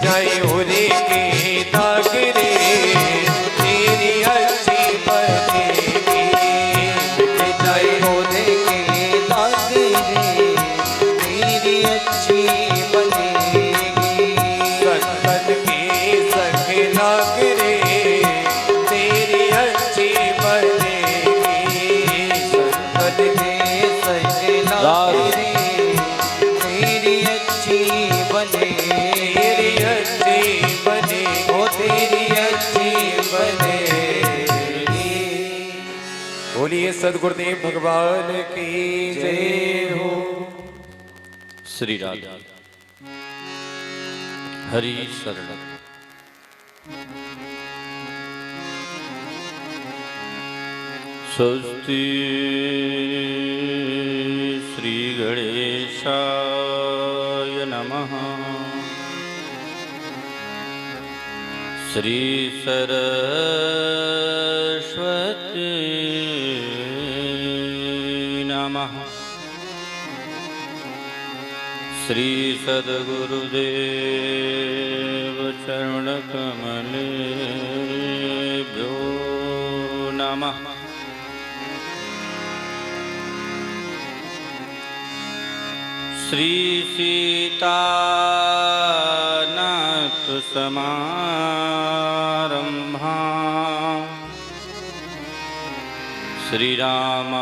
जाए होरे के दाग रे तेरी अच्छी बनेगी। मिट जाए होरे के दाग रे तेरी अच्छी बनेगी। संकट के संग लाग रे तेरी अच्छी बनेगी। संकट के संग लाग रे तेरी अच्छी बने, ओ तेरी अच्छी बनेगी। बोलिए सद्गुरुदेव भगवान की जय हो। श्री राधा हरि शरण। स्वस्ति श्री गणेशाय नमः। श्री सरस्वती नमः। श्री सद्गुरुदेव चरणकमलेभ्यो नमः। श्री सीतानाथ समारंभा श्री रामानंदार्य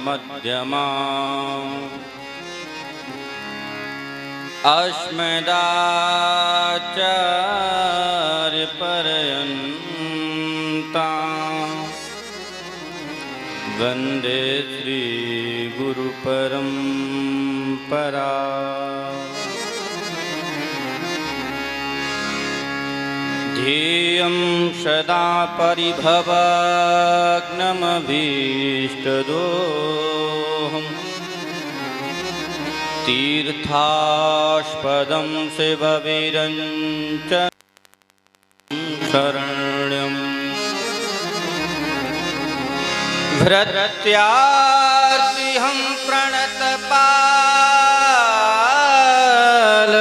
मध्यमा अस्मदाचार्य पर्यन्ता वन्दे श्री गुरु परंपरा। ध्येयं सदा परिभवग्नमभीष्टदोहम् तीर्थास्पदं शिवविरञ्च शरण्यम्। भृत्यार्तिहं प्रणतपाल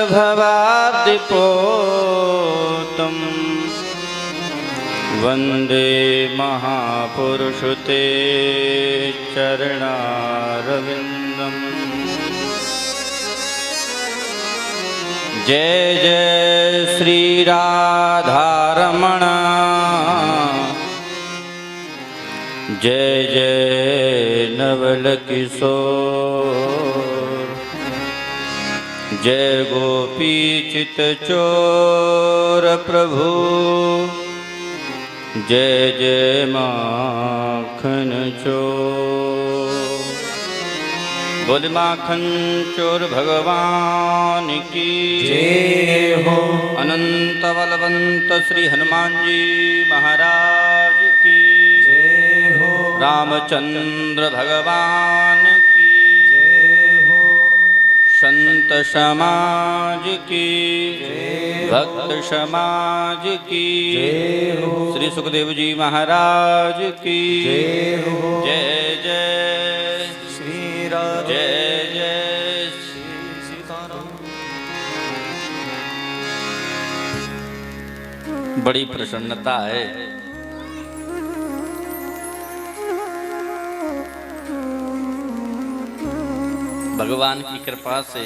भवाब्धिपोतं वन्दे महापुरुष ते चरणारविन्दम्। जय जय श्री राधारमण जय जय नवल किशोर जय गोपी चित चोर प्रभु जय जय माखन चोर। बोल माखन चोर भगवान की जय हो। अनंत बलवंत श्री हनुमान जी महाराज की जय हो। रामचंद्र भगवान की जय हो। संत समाज की जय हो। भक्त समाज की जय हो। श्री सुखदेव जी महाराज की जय हो। जय जय श्री राम जय जय श्री सीताराम। बड़ी प्रसन्नता है भगवान की कृपा से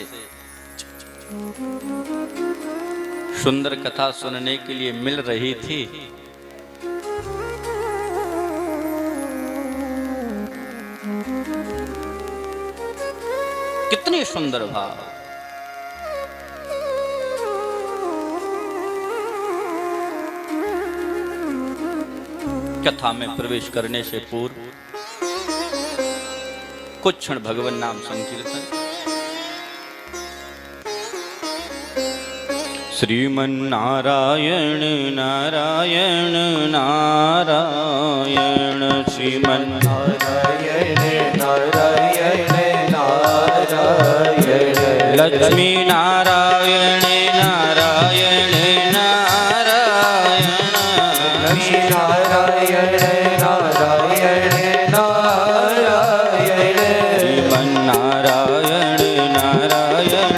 सुंदर कथा सुनने के लिए मिल रही थी। कितनी सुंदर भाव। कथा में प्रवेश करने से पूर्व कुछ क्षण भगवान नाम संकीर्तन। श्रीमन्नारायण नारायण नारायण श्रीमन्नारायण नारायण नारायण लक्ष्मी नारायण नारायण नारायण लक्ष्मी नारायण नारायण नारायण श्रीमन्नारायण नारायण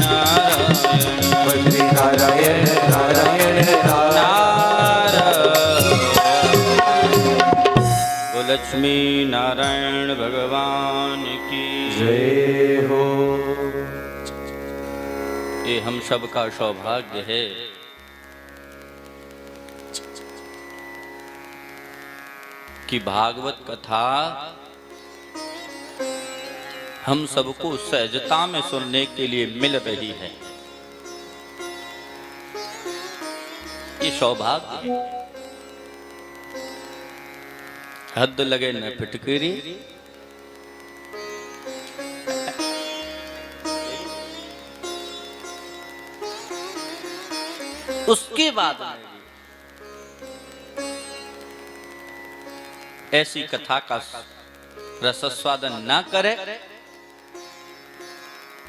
नारायण श्री नारायण नारायण ओ लक्ष्मी नारायण भगवान की जय हो। ये हम सब का सौभाग्य है कि भागवत कथा हम सबको सहजता में सुनने के लिए मिल रही है। ये सौभाग्य है। हद लगे न फिटकरी, उसके बाद ऐसी कथा का रसस्वादन ना करे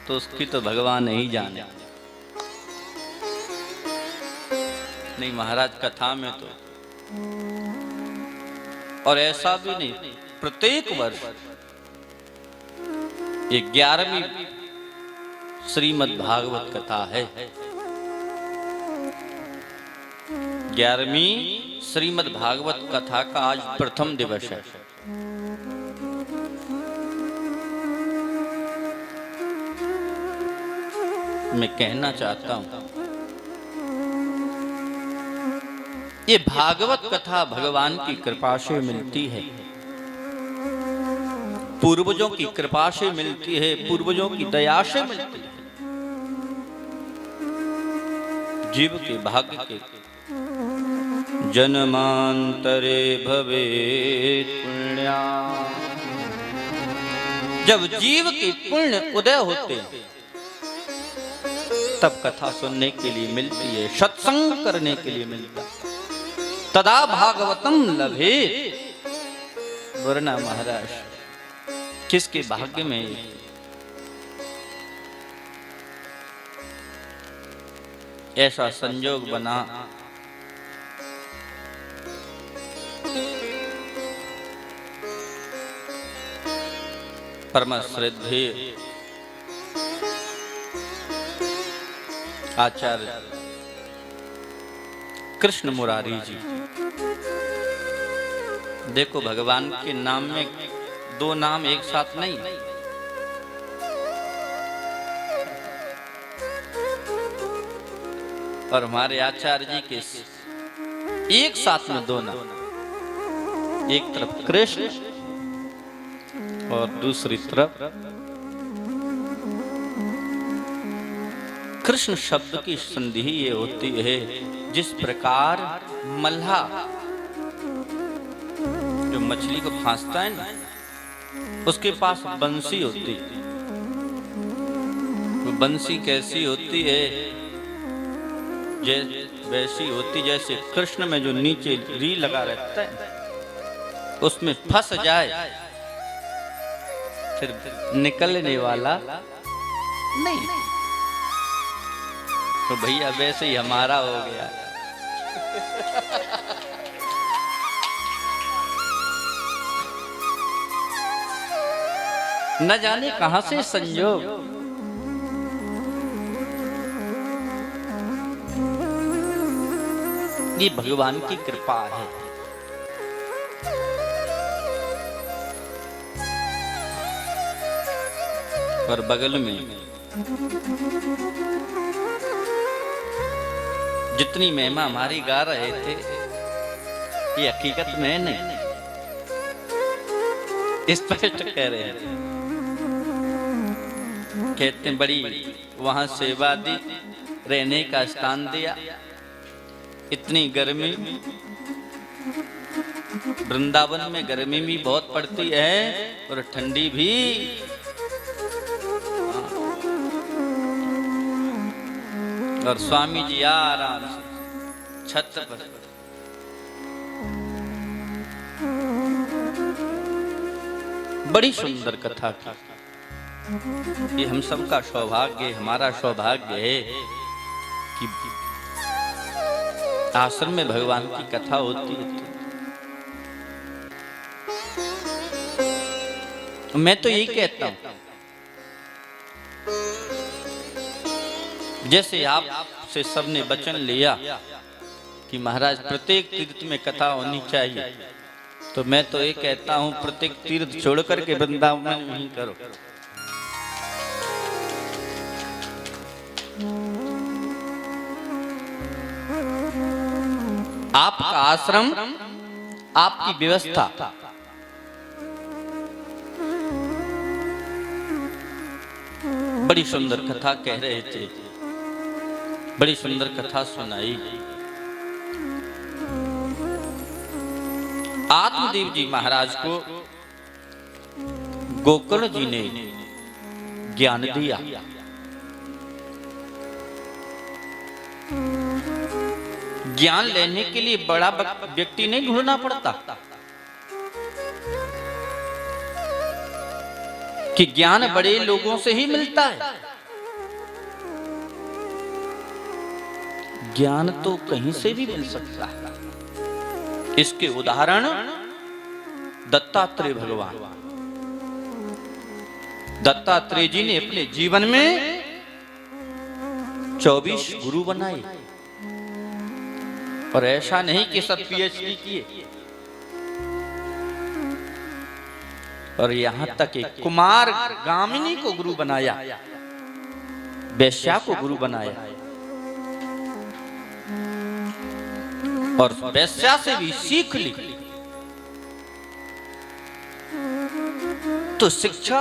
तो उसकी तो भगवान ही जाने। नहीं महाराज कथा में तो, और ऐसा भी नहीं, प्रत्येक वर्ष ये 11वीं श्रीमद् भागवत कथा है। 11वीं श्रीमद् भागवत कथा का आज प्रथम दिवस है। मैं कहना चाहता हूं ये भागवत कथा भगवान की कृपा से मिलती है, पूर्वजों की कृपा से मिलती है, पूर्वजों की दया से मिलती है। जीव के भाग्य के जन्मांतरे भवेत् पुण्या, जब जीव के पुण्य उदय होते हैं तब कथा सुनने के लिए मिलती है, सत्संग करने के लिए मिलता है। तदा भागवतम लभेत्, वरना महाराज किसके भाग्य में ऐसा संयोग बना परम श्रद्धेय आचार्य कृष्ण मुरारी जी। देखो भगवान के नाम में 2 नाम एक साथ नहीं, और हमारे आचार्य जी के एक साथ में 2 नाम, एक तरफ कृष्ण और दूसरी तरफ कृष्ण शब्द की संधि ये होती है जिस प्रकार मल्हा जो मछली को फांसता है ना, उसके पास बंसी होती है। वो बंसी कैसी होती है? वैसी होती जैसे कृष्ण में जो नीचे री लगा रहता है उसमें फंस जाए फिर निकलने वाला नहीं। तो भैया वैसे ही हमारा हो गया। न जाने कहां से संयोग, ये भगवान की कृपा है। और बगल में जितनी महिमा हमारी गा रहे थे ये हकीकत में नहीं, स्पष्ट कह रहे हैं। कहते बड़ी वहां सेवा दी, रहने का स्थान दिया, इतनी गर्मी, वृंदावन में गर्मी भी बहुत पड़ती है और ठंडी भी। और स्वामी जी आराम से छत पर बड़ी सुंदर कथा की। ये हम सबका सौभाग्य, हमारा सौभाग्य है कि आश्रम में भगवान की कथा होती है। मैं तो यही कहता हूं जैसे आप से सबने वचन लिया कि महाराज प्रत्येक तीर्थ में कथा होनी चाहिए, तो मैं तो ये कहता हूं प्रत्येक तीर्थ छोड़ करके वृंदावन में ही करो। आपका आश्रम, आपकी व्यवस्था बड़ी सुंदर कथा कह रहे थे, बड़ी सुंदर कथा सुनाई। आत्मदेव जी महाराज को गोकर्ण जी ने ज्ञान दिया। ज्ञान लेने के लिए बड़ा व्यक्ति नहीं ढूंढना पड़ता कि ज्ञान बड़े लोगों से ही मिलता है। ज्ञान तो कहीं से भी मिल सकता है। इसके उदाहरण दत्तात्रेय भगवान। दत्तात्रेय जी ने अपने जीवन में 24 गुरु बनाए, और ऐसा नहीं कि सब पीएचडी किए, और यहां तक एक कुमार गामिनी को गुरु बनाया, वैश्या को गुरु बनाया, और वैश्या से भी सीख ली। तो शिक्षा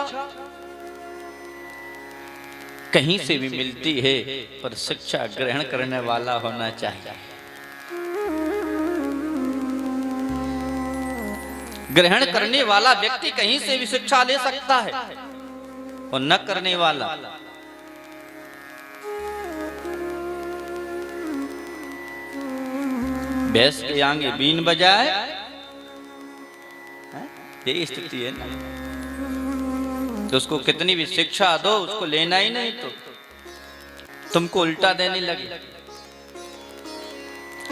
कहीं से भी मिलती है, पर शिक्षा ग्रहण करने वाला होना चाहिए। ग्रहण करने वाला व्यक्ति कहीं से भी शिक्षा ले सकता है, और न करने वाला भैंस के आगे बीन बजाए, यही स्थिति है ना। तो उसको कितनी भी शिक्षा दो, उसको लेना ही नहीं, तो तुमको उल्टा देने लगे।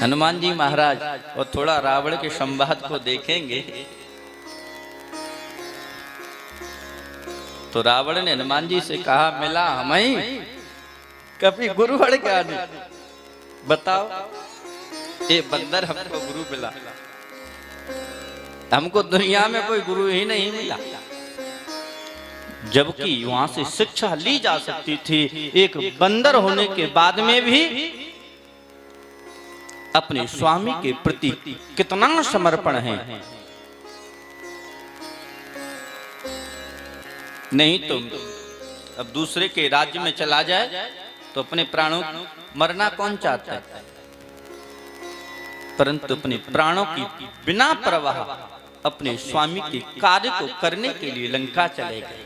हनुमान जी महाराज और थोड़ा रावण के संवाद को देखेंगे तो रावण ने हनुमान जी से कहा, मिला हमें कभी गुरु हड़ क्या नहीं, बताओ ये बंदर हमको गुरु मिला, हमको दुनिया में कोई गुरु ही नहीं मिला। जबकि वहां से शिक्षा ली जा सकती थी। एक बंदर होने के बाद में भी अपने स्वामी के प्रति कितना समर्पण है। नहीं तो अब दूसरे के राज्य में चला जाए तो अपने प्राणों मरना कौन चाहता है, परंतु अपने प्राणों की बिना परवाह अपने स्वामी के कार्य को करने के लिए लंका चले गए।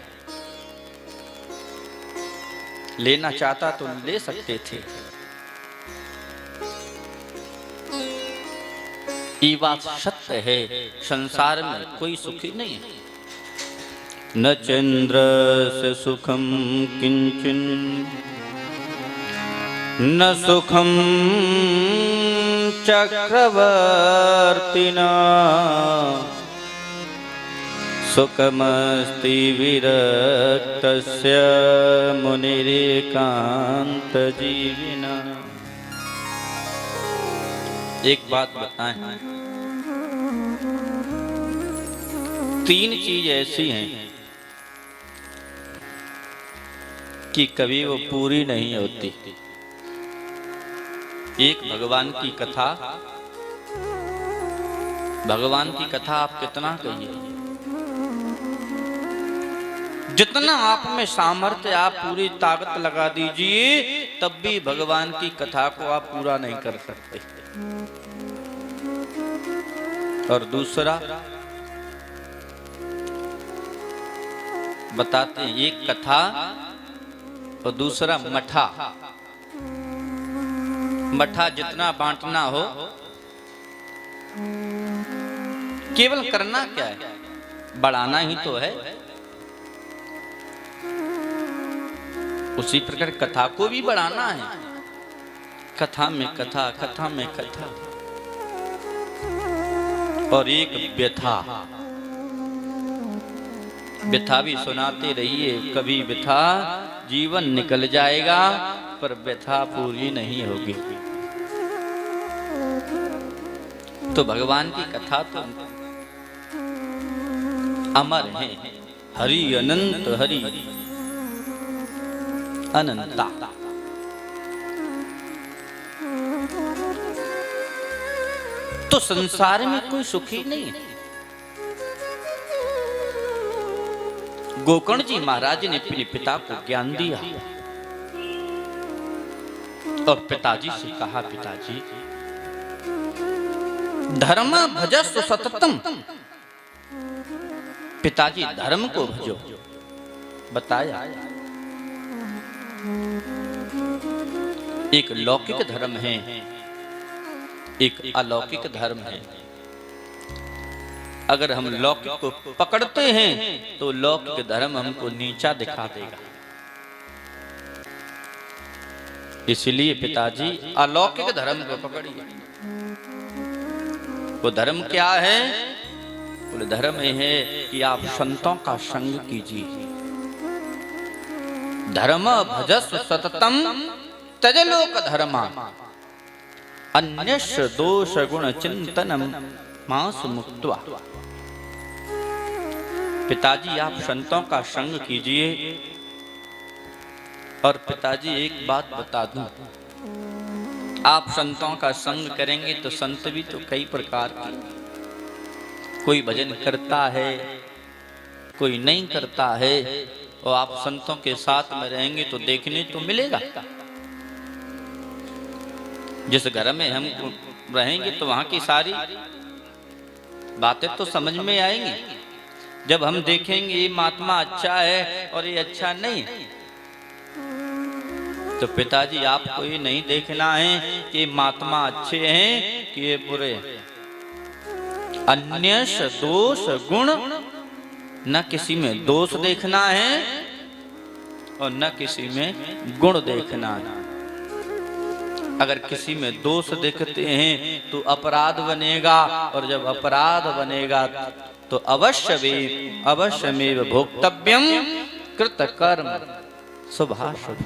लेना चाहता तो ले सकते थे। ये बात सत्य है, संसार में कोई सुखी नहीं है। न चंद्र से सुखम किंचन न सुखम चक्रवर्तिना सुखमस्ति विरक्तस्य मुनिरेकांत जीविना। एक बात बताएं, तीन चीज ऐसी हैं कि कभी वो पूरी नहीं होती। एक भगवान की कथा। भगवान की कथा आप कितना कहिए, जितना आप में सामर्थ्य, आप पूरी ताकत लगा दीजिए, तब भी भगवान की कथा को आप पूरा नहीं कर सकते। और दूसरा बताते हैं, एक कथा और दूसरा मठा। मठा जितना बांटना हो, केवल करना क्या है, बढ़ाना ही तो है। उसी प्रकार कथा को भी बढ़ाना है। कथा में कथा, कथा में कथा, और एक व्यथा। व्यथा भी सुनाते रहिए, कभी व्यथा जीवन निकल जाएगा पर व्यथा पूरी नहीं होगी। तो भगवान की कथा तो अमर है। हरि अनंत हरि अनंता। तो संसार में कोई सुखी नहीं है। गोकर्ण जी महाराज ने अपने पिता को ज्ञान दिया और पिताजी से कहा, पिताजी धर्म भजस्व सततम। पिताजी धर्म को भजो। बताया एक लौकिक धर्म है, एक अलौकिक धर्म है। अगर हम लौकिक को पकड़ते हैं तो लौकिक धर्म हमको नीचा दिखा देगा। इसलिए पिताजी अलौकिक धर्म को पकड़िए। वो धर्म क्या है? वो धर्म है कि आप संतों का संग कीजिए। धर्म भजस्व सततम त्यजलोक धर्मा अन्यस्य दोष गुण चिंतनम मास मुक्त्वा। पिताजी आप संतों का संग कीजिए। और पिताजी एक बात बता दूं, आप संतों का संग करेंगे तो संत भी तो कई प्रकार के, कोई भजन करता है, कोई नहीं करता है। और आप संतों के साथ में रहेंगे तो देखने तो मिलेगा। जिस घर में हम रहेंगे तो वहां की सारी बातें तो समझ में आएंगी। जब हम देखेंगे ये महात्मा अच्छा है और ये अच्छा नहीं है, तो पिताजी आपको ये नहीं देखना है कि महात्मा अच्छे हैं कि ये बुरे हैं। अन्यश दोष गुण, न किसी में दोष देखना है और न किसी में गुण देखना है। अगर किसी में दोष देखते हैं तो अपराध बनेगा, और जब अपराध बनेगा तो अवश्यमेव भोक्तव्यम कृत कर्म शुभाशुभ।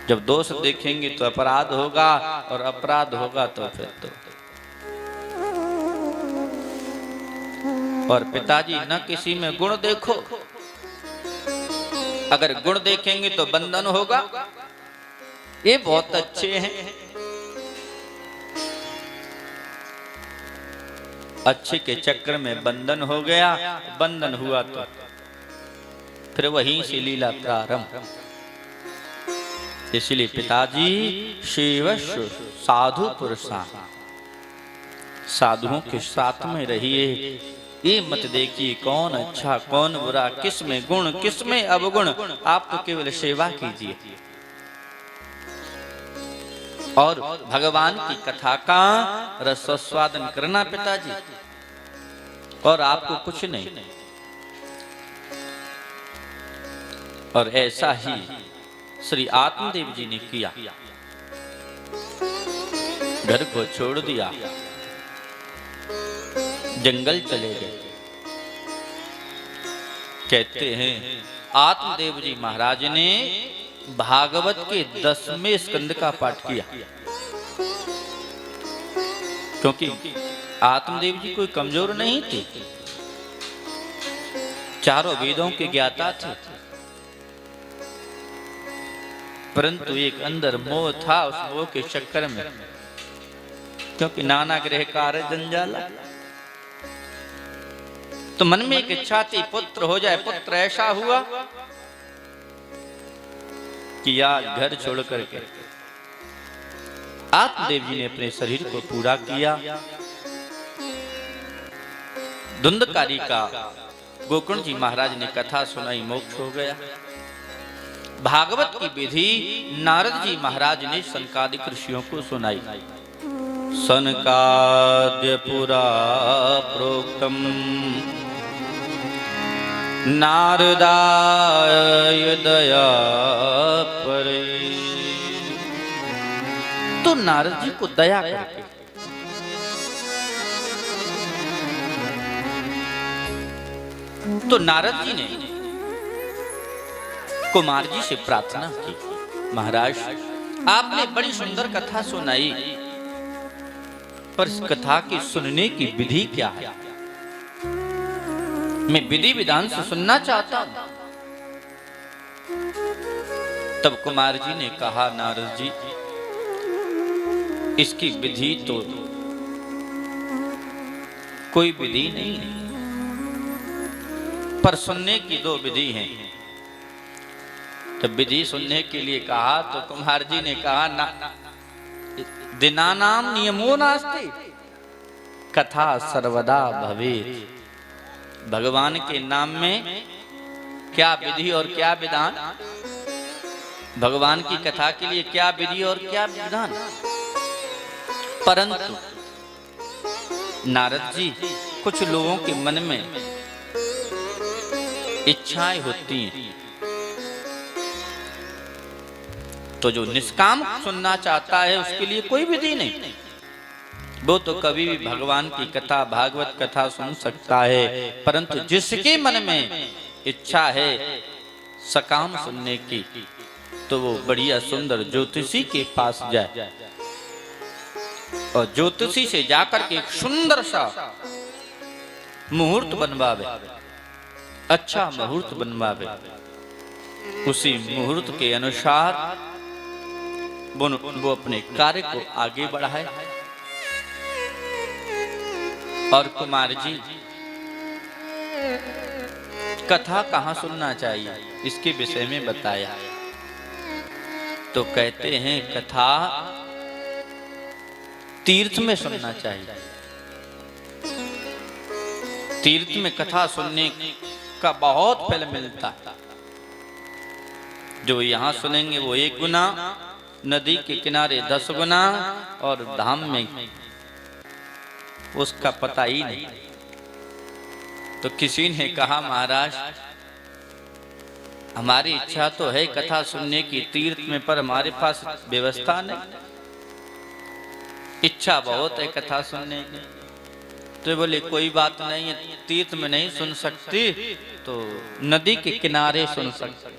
जब दोष देखेंगे तो अपराध होगा, और अपराध होगा तो फिर तो। और पिताजी न किसी में गुण देखो। अगर गुण देखेंगे तो बंधन होगा। ये बहुत अच्छे हैं, अच्छे के चक्कर में बंधन हो गया। बंधन हुआ तो फिर वहीं से लीला प्रारंभ। इसलिए पिताजी शिवस्व साधु पुरुषा, साधुओं के साथ में रहिए। ये मत देखिए कौन अच्छा कौन बुरा, किस में गुण किस में अवगुण। आप तो केवल सेवा कीजिए और भगवान की कथा का रसास्वादन करना पिताजी, और आपको कुछ नहीं। और ऐसा ही श्री आत्मदेव जी ने किया। घर को छोड़ दिया, जंगल चले गए। कहते हैं आत्मदेव जी महाराज ने भागवत के 10वें स्कंद का पाठ किया। क्योंकि आत्मदेव जी कोई कमजोर नहीं थे, चारों वेदों के ज्ञाता थे। परंतु एक अंदर मोह था, उस मोह के चक्कर में, क्योंकि नाना ग्रह कार्य जंजाला, तो मन में एक इच्छा थी पुत्र हो जाए। पुत्र ऐसा हुआ कि आज घर छोड़ करके आत्मदेव जी ने अपने शरीर को पूरा किया। धुंधकारी का गोकर्ण जी महाराज ने कथा सुनाई, मोक्ष हो गया। भागवत की विधि नारद जी महाराज ने सनकादिक ऋषियों को सुनाई। सनकाद्य पुरा प्रोक्तम नारदाय दया परे। तो नारद जी को दया करके तो नारद जी ने कुमार जी से प्रार्थना की, महाराज आपने बड़ी सुंदर कथा सुनाई, पर इस कथा की सुनने की विधि क्या है? मैं विधि विधान से सुनना चाहता हूं। तब कुमार जी ने कहा, नारद जी इसकी विधि तो कोई विधि नहीं है, पर सुनने की दो विधि हैं। तब विधि सुनने के लिए कहा तो कुमार जी ने कहा, ना दिनानाम नियमो नास्ति, कथा सर्वदा भवेत्। भगवान के नाम में क्या विधि और क्या विधान, भगवान की कथा के लिए क्या विधि और क्या विधान। परंतु नारद जी, कुछ लोगों के मन में इच्छाएं होती हैं, तो जो निष्काम सुनना चाहता है उसके लिए कोई विधि नहीं, वो तो कभी भी भगवान की कथा, भागवत कथा सुन सकता है। परंतु जिसके मन में इच्छा है सकाम सुनने की, तो वो बढ़िया सुंदर ज्योतिषी के पास जाए और ज्योतिषी से जाकर के एक सुंदर सा मुहूर्त बनवावे, अच्छा मुहूर्त बनवावे। उसी मुहूर्त के अनुसार वो अपने कार्य को आगे बढ़ाए। और कुमार जी, कथा कहाँ सुनना चाहिए इसके विषय में बताया। तो कहते हैं कथा तीर्थ में सुनना चाहिए। तीर्थ में कथा सुनने का बहुत फल मिलता है। जो यहाँ सुनेंगे वो 1 गुना, नदी के किनारे 10 गुना, और धाम में उसका पता ही नहीं। तो किसी ने कहा, महाराज हमारी इच्छा तो है कथा सुनने की तीर्थ में, पर हमारे पास व्यवस्था नहीं। इच्छा बहुत है कथा सुनने की। तो बोले कोई बात नहीं है, तीर्थ में नहीं सुन सकती तो नदी के किनारे सुन सकती।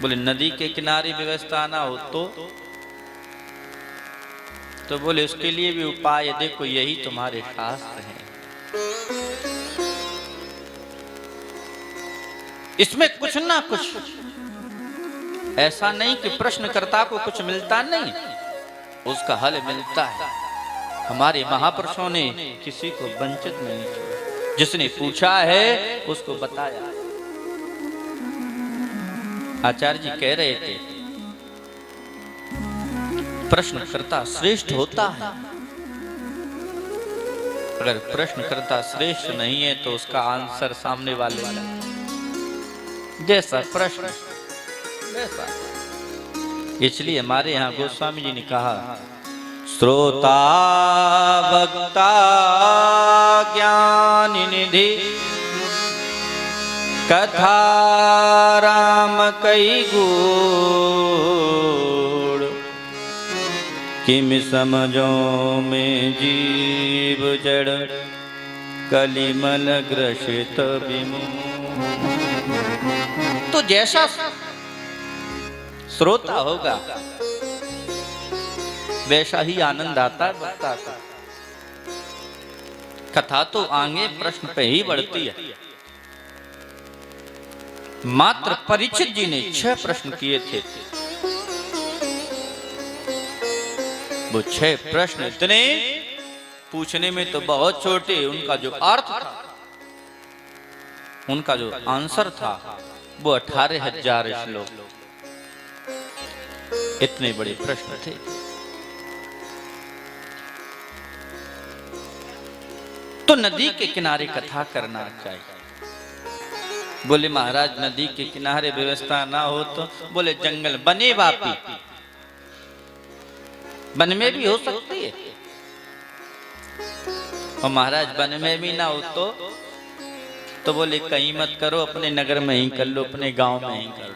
बोले नदी के किनारे व्यवस्था ना हो तो बोले उसके लिए भी उपाय है, देखो यही तुम्हारे शास्त्र हैं। इसमें कुछ ना कुछ ऐसा नहीं कि प्रश्नकर्ता को कुछ मिलता नहीं, उसका हल मिलता है। हमारे महापुरुषों ने किसी को वंचित नहीं छोड़ा, जिसने पूछा है उसको बताया। आचार्य जी कह रहे थे प्रश्नकर्ता श्रेष्ठ होता है। अगर प्रश्नकर्ता श्रेष्ठ नहीं है तो उसका आंसर सामने वाले जैसा प्रश्न वैसा। इसलिए हमारे यहाँ गोस्वामी जी ने कहा, श्रोता वक्ता ज्ञान निधि, कथा राम कई गूढ़, किम समझो में जीव जड़, कलिमल ग्रसित विमूढ़। तो जैसा श्रोता होगा वैसा ही आनंद आता है वक्ता का। कथा तो आगे प्रश्न पे ही बढ़ती है। मात्र परीक्षित जी ने 6 प्रश्न किए थे। वो 6 प्रश्न इतने पूछने में तो बहुत छोटे, उनका जो अर्थ था, उनका जो आंसर था वो 18,000 श्लोक, इतने बड़े प्रश्न थे। तो नदी के किनारे कथा करना चाहिए। बोले महाराज नदी के किनारे व्यवस्था ना हो तो, बोले जंगल बने वापी, वन में भी हो सकती है। और महाराज वन में भी ना हो तो बोले कहीं मत करो, अपने नगर में ही कर लो, अपने गांव में ही कर लो,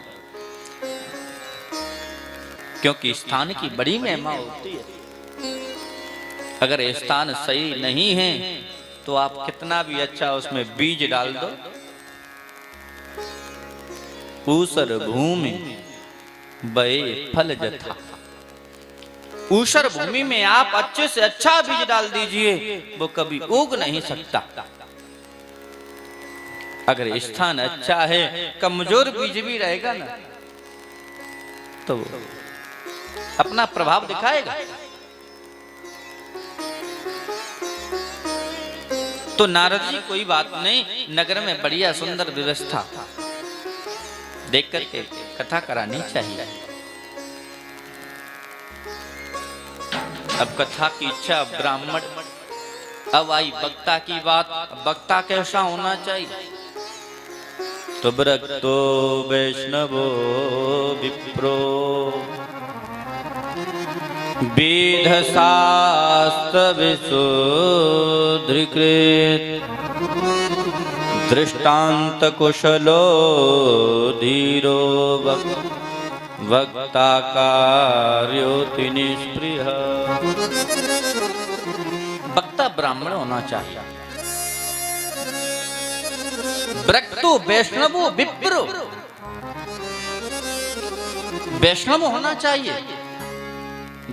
क्योंकि स्थान की बड़ी महिमा होती है। अगर स्थान सही नहीं है तो आप कितना भी अच्छा उसमें बीज डाल दो, ऊसर भूमि बए फल जथा। ऊसर भूमि में आप अच्छे से अच्छा बीज डाल दीजिए, वो कभी उग नहीं सकता। अगर स्थान अच्छा है, कमजोर बीज भी रहेगा ना, तो अपना प्रभाव दिखाएगा। तो नारद जी कोई बात नहीं, नगर में बढ़िया सुंदर व्यवस्था देख करके कथा करानी चाहिए। अब कथा की इच्छा ब्राह्मण, अब आई वक्ता की बात। वक्ता कैसा होना चाहिए? तो ब्रक्तो वैष्णवो विप्रो वेद शास्त्र विशुद्धिकृत दृष्टांत कुशलो धीरो वक्ता कार्योति निष्प्रिय। वक्ता ब्राह्मण होना चाहिए। ब्रक्तो वैष्णवो विप्रो, वैष्णव होना चाहिए।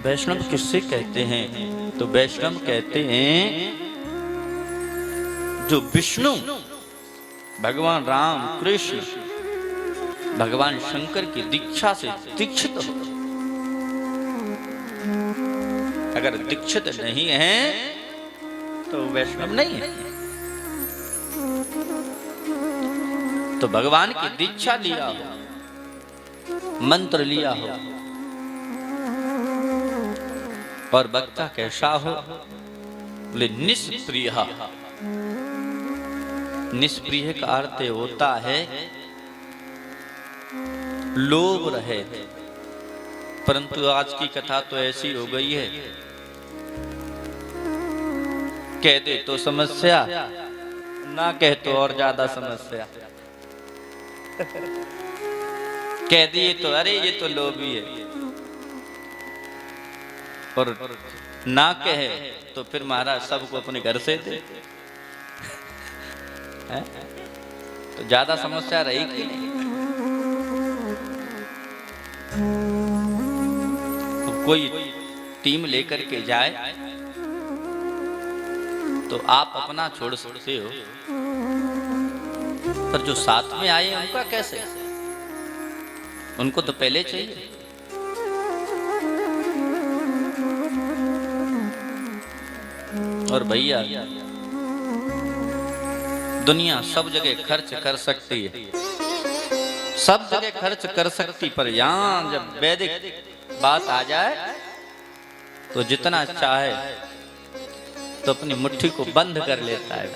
वैष्णव किससे कहते हैं? तो वैष्णव कहते हैं जो विष्णु, भगवान राम, कृष्ण, भगवान शंकर की दीक्षा से दीक्षित हो। अगर दीक्षित नहीं है तो वैष्णव नहीं है। तो भगवान की दीक्षा लिया हो, मंत्र लिया हो, और वक्ता कैसा हो? बोले निष्प्रिय। निष्प्रिय का अर्थ होता है लोभ रहे। परंतु आज की कथा तो ऐसी हो गई है, कह दे तो समस्या, ना कह तो और ज्यादा समस्या। कह दिए तो अरे ये तो लोभी है, और ना कहे तो फिर महाराज सबको अपने घर से दे। तो ज्यादा समस्या रही कि नहीं? तो कोई टीम लेकर के जाए तो आप अपना छोड़ सकते हो, पर जो साथ में आए उनका कैसे? उनको तो पहले चाहिए। और भैया दुनिया सब जगह खर्च कर सकती है, सब जगह खर्च कर सकती, पर यहां जब वैदिक बात आ जाए तो जितना चाहे तो अपनी मुट्ठी को बंद कर लेता है।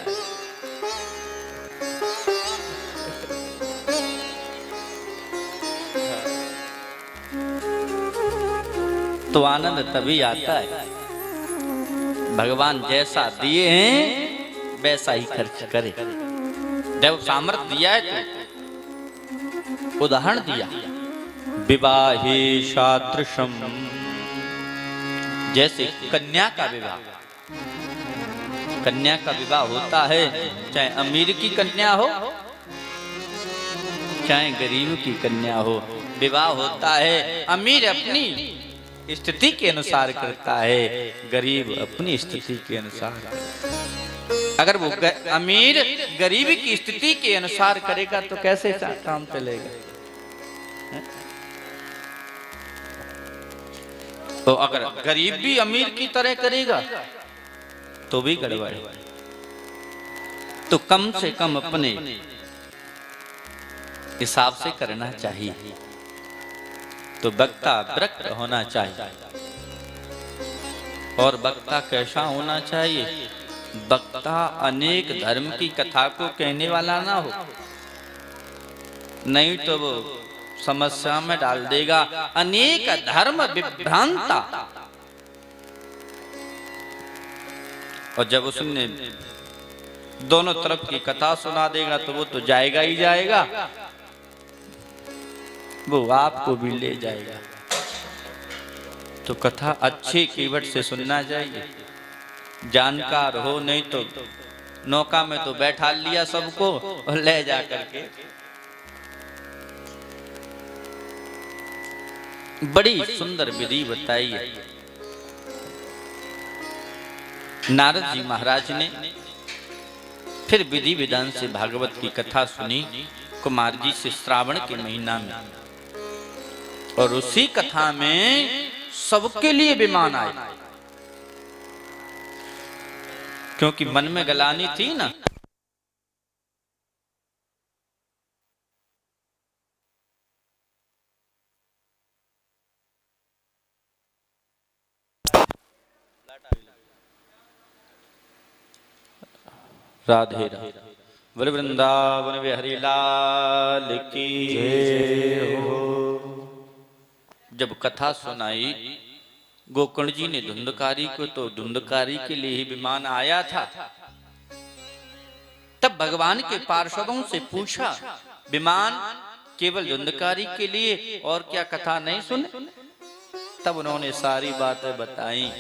तो आनंद तभी आता है भगवान जैसा दिए हैं वैसा ही खर्च करे। जब सामर्थ्य दिया है तो उदाहरण दिया, विवाहे सादृशम, जैसे कन्या का विवाह। कन्या का विवाह होता है, चाहे अमीर की कन्या हो चाहे गरीब की कन्या हो। विवाह होता है, अमीर अपनी स्थिति के अनुसार करता है, गरीब अपनी स्थिति के अनुसार। अगर वो अमीर गरीब की स्थिति के अनुसार करेगा तो कैसे काम चलेगा? तो अगर गरीब भी अमीर की तरह करेगा तो भी गड़बड़ है। तो कम से कम अपने हिसाब से करना चाहिए। तो वक्ता वृक्त होना चाहिए। और वक्ता कैसा होना चाहिए? वक्ता अनेक धर्म की कथा को कहने वाला ना हो, नहीं तो वो समस्या में डाल देगा। अनेक धर्म विभ्रांता। और जब उसने दोनों तरफ की कथा सुना देगा तो वो तो जाएगा ही जाएगा, वो आपको भी ले जाएगा। तो कथा अच्छे कीवर्ड से सुनना चाहिए, जानकार हो, नहीं तो नौका में तो बैठा लिया सबको और ले जा करके बड़ी सुंदर विधि बताई है। नारद जी महाराज ने फिर विधि विधान से भागवत की कथा सुनी कुमार जी से श्रावण के महीना में, और उसी कथा में सबके लिए विमान आए, क्योंकि मन में गलानी थी ना। राधे राधे बोल वृंदावन बिहारी लाल की जय हो। जब कथा सुनाई गोकर्ण जी ने धुंधकारी को, तो धुंधकारी के लिए ही विमान आया था। तब भगवान के पार्षदों से पूछा, विमान केवल धुंधकारी के लिए और क्या कथा नहीं सुने? तब उन्होंने सारी बातें बताई।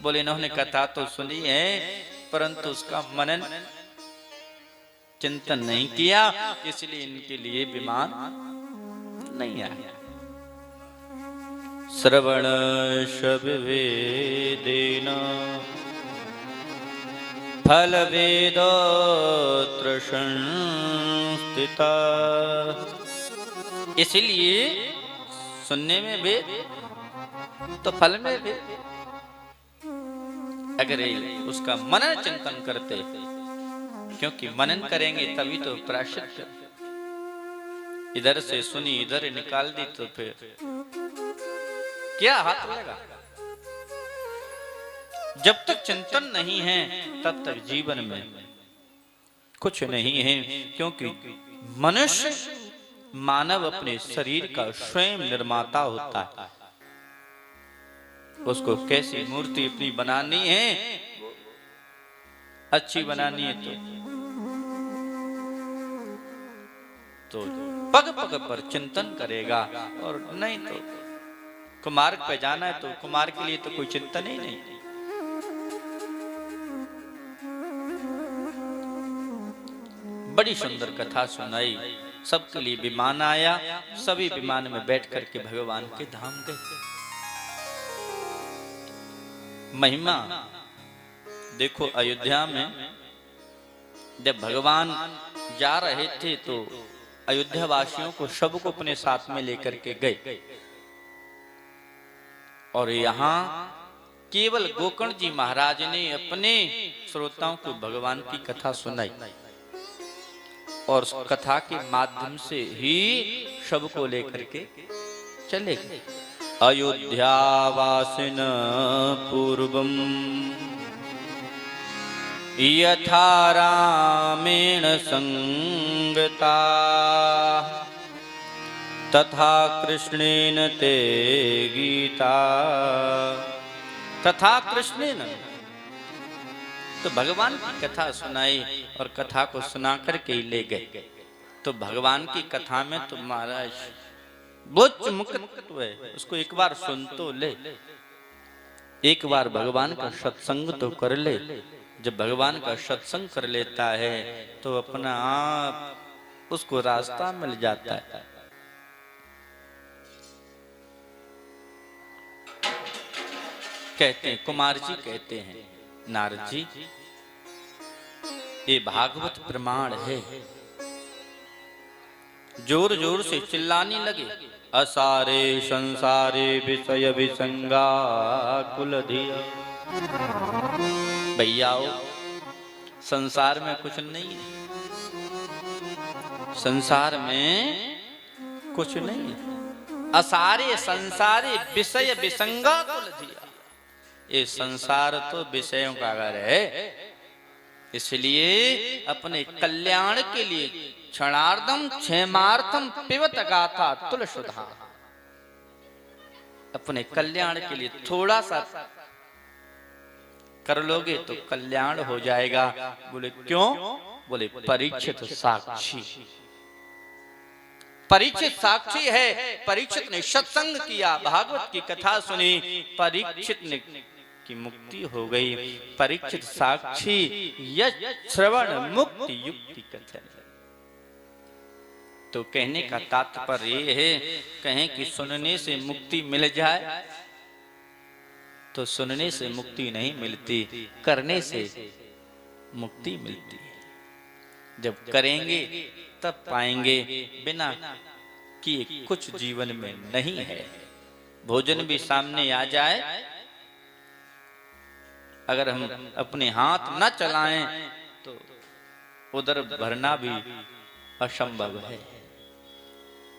बोले इन्होंने कथा तो सुनी है परंतु उसका मनन चिंतन नहीं किया, इसलिए इनके लिए विमान नहीं आया। श्रवण शब्देन फल वेदोत्र संस्थिता। इसलिए सुनने में वेद तो फल में वेद। अगर उसका मनन चिंतन करते, क्योंकि मनन करेंगे तभी तो प्रायश्चित। इधर से सुनी इधर निकाल दी तो फिर क्या हाथ लगा? जब तक चिंतन नहीं है तब तक जीवन में कुछ नहीं है, क्योंकि मनुष्य मानव अपने शरीर का स्वयं निर्माता होता है। उसको कैसी मूर्ति अपनी बनानी है, अच्छी बनानी है तो पग पग पर चिंतन करेगा, और नहीं तो कुमार्ग पे जाना है तो कुमार के लिए तो कोई चिंतन ही नहीं। बड़ी सुंदर कथा सुनाई, सबके लिए विमान आया, सभी विमान में बैठ करके भगवान के धाम गए। महिमा देखो, अयोध्या में जब भगवान जा रहे थे तो अयोध्या वासियों को सबको अपने साथ में लेकर के गए, और यहाँ केवल गोकर्ण जी महाराज ने अपने श्रोताओं को भगवान की कथा सुनाई, और उस कथा के माध्यम से ही सबको लेकर के चले गए। अयोध्यावासिन पूर्वम यथा रामेण संगता तथा कृष्णेन ते गीता। तथा कृष्णेन, तो भगवान की कथा सुनाई और कथा को सुना करके ही ले गए। तो भगवान की कथा में तो महाराज बहुत मुक्तत्व है, उसको एक बार सुन तो ले, एक बार भगवान का सत्संग तो कर ले। जब भगवान का सत्संग कर लेता है तो अपना आप उसको रास्ता मिल जाता है। कहते हैं, कुमार जी कहते हैं, नारद जी ये भागवत प्रमाण है। जोर जोर से चिल्लाने लगे, असारे संसारे विषय विसंगा कुल धिया। भैया संसार में कुछ नहीं है, संसार में कुछ नहीं है। असारे संसारे विषय विसंगा कुल धिया। ये संसार तो विषयों का घर है, इसलिए अपने कल्याण के लिए क्षणार्धम क्षेमार्थम पिबत गाथा तुलसुधा। अपने कल्याण के लिए थोड़ा सा कर लोगे तो कल्याण हो जाएगा। बोले क्यों? बोले परीक्षित साक्षी, परीक्षित साक्षी है। परीक्षित ने सत्संग किया, भागवत की कथा सुनी, परीक्षित ने की मुक्ति हो गई। परीक्षित साक्षी यश श्रवण मुक्ति युक्ति कथन। तो कहने का तात्पर्य ये है, कहें कि सुनने से मुक्ति मिल जाए तो सुनने से मुक्ति नहीं मिलती, करने से मुक्ति मिलती है। जब करेंगे तब पाएंगे, बिना किए कुछ जीवन में नहीं है। भोजन भी सामने आ जाए, अगर हम अपने हाथ न चलाएं तो उधर भरना भी असंभव है।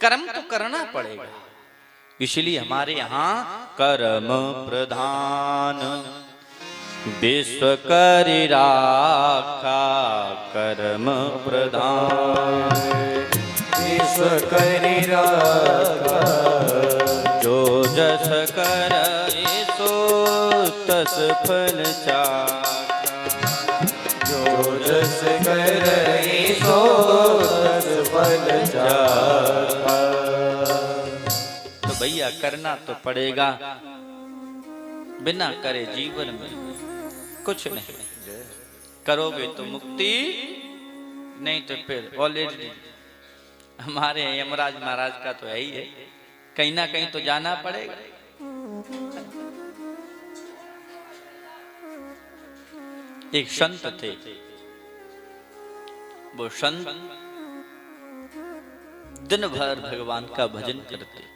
कर्म तो करना पड़ेगा। इसलिए हमारे यहाँ कर्म प्रधान विश्व करि राखा, कर्म प्रधान विश्व करि राखा, जो जस करइ सो तस फल चाखा, जो जस करइ सो तस फल चाखा। तो भैया करना तो पड़ेगा, बिना करे जीवन में कुछ नहीं। करोगे तो मुक्ति, नहीं तो फिर ऑलरेडी हमारे यमराज महाराज का तो है ही है, कहीं ना कहीं तो जाना पड़ेगा। एक संत थे, वो संत दिन भर भगवान का भजन करते।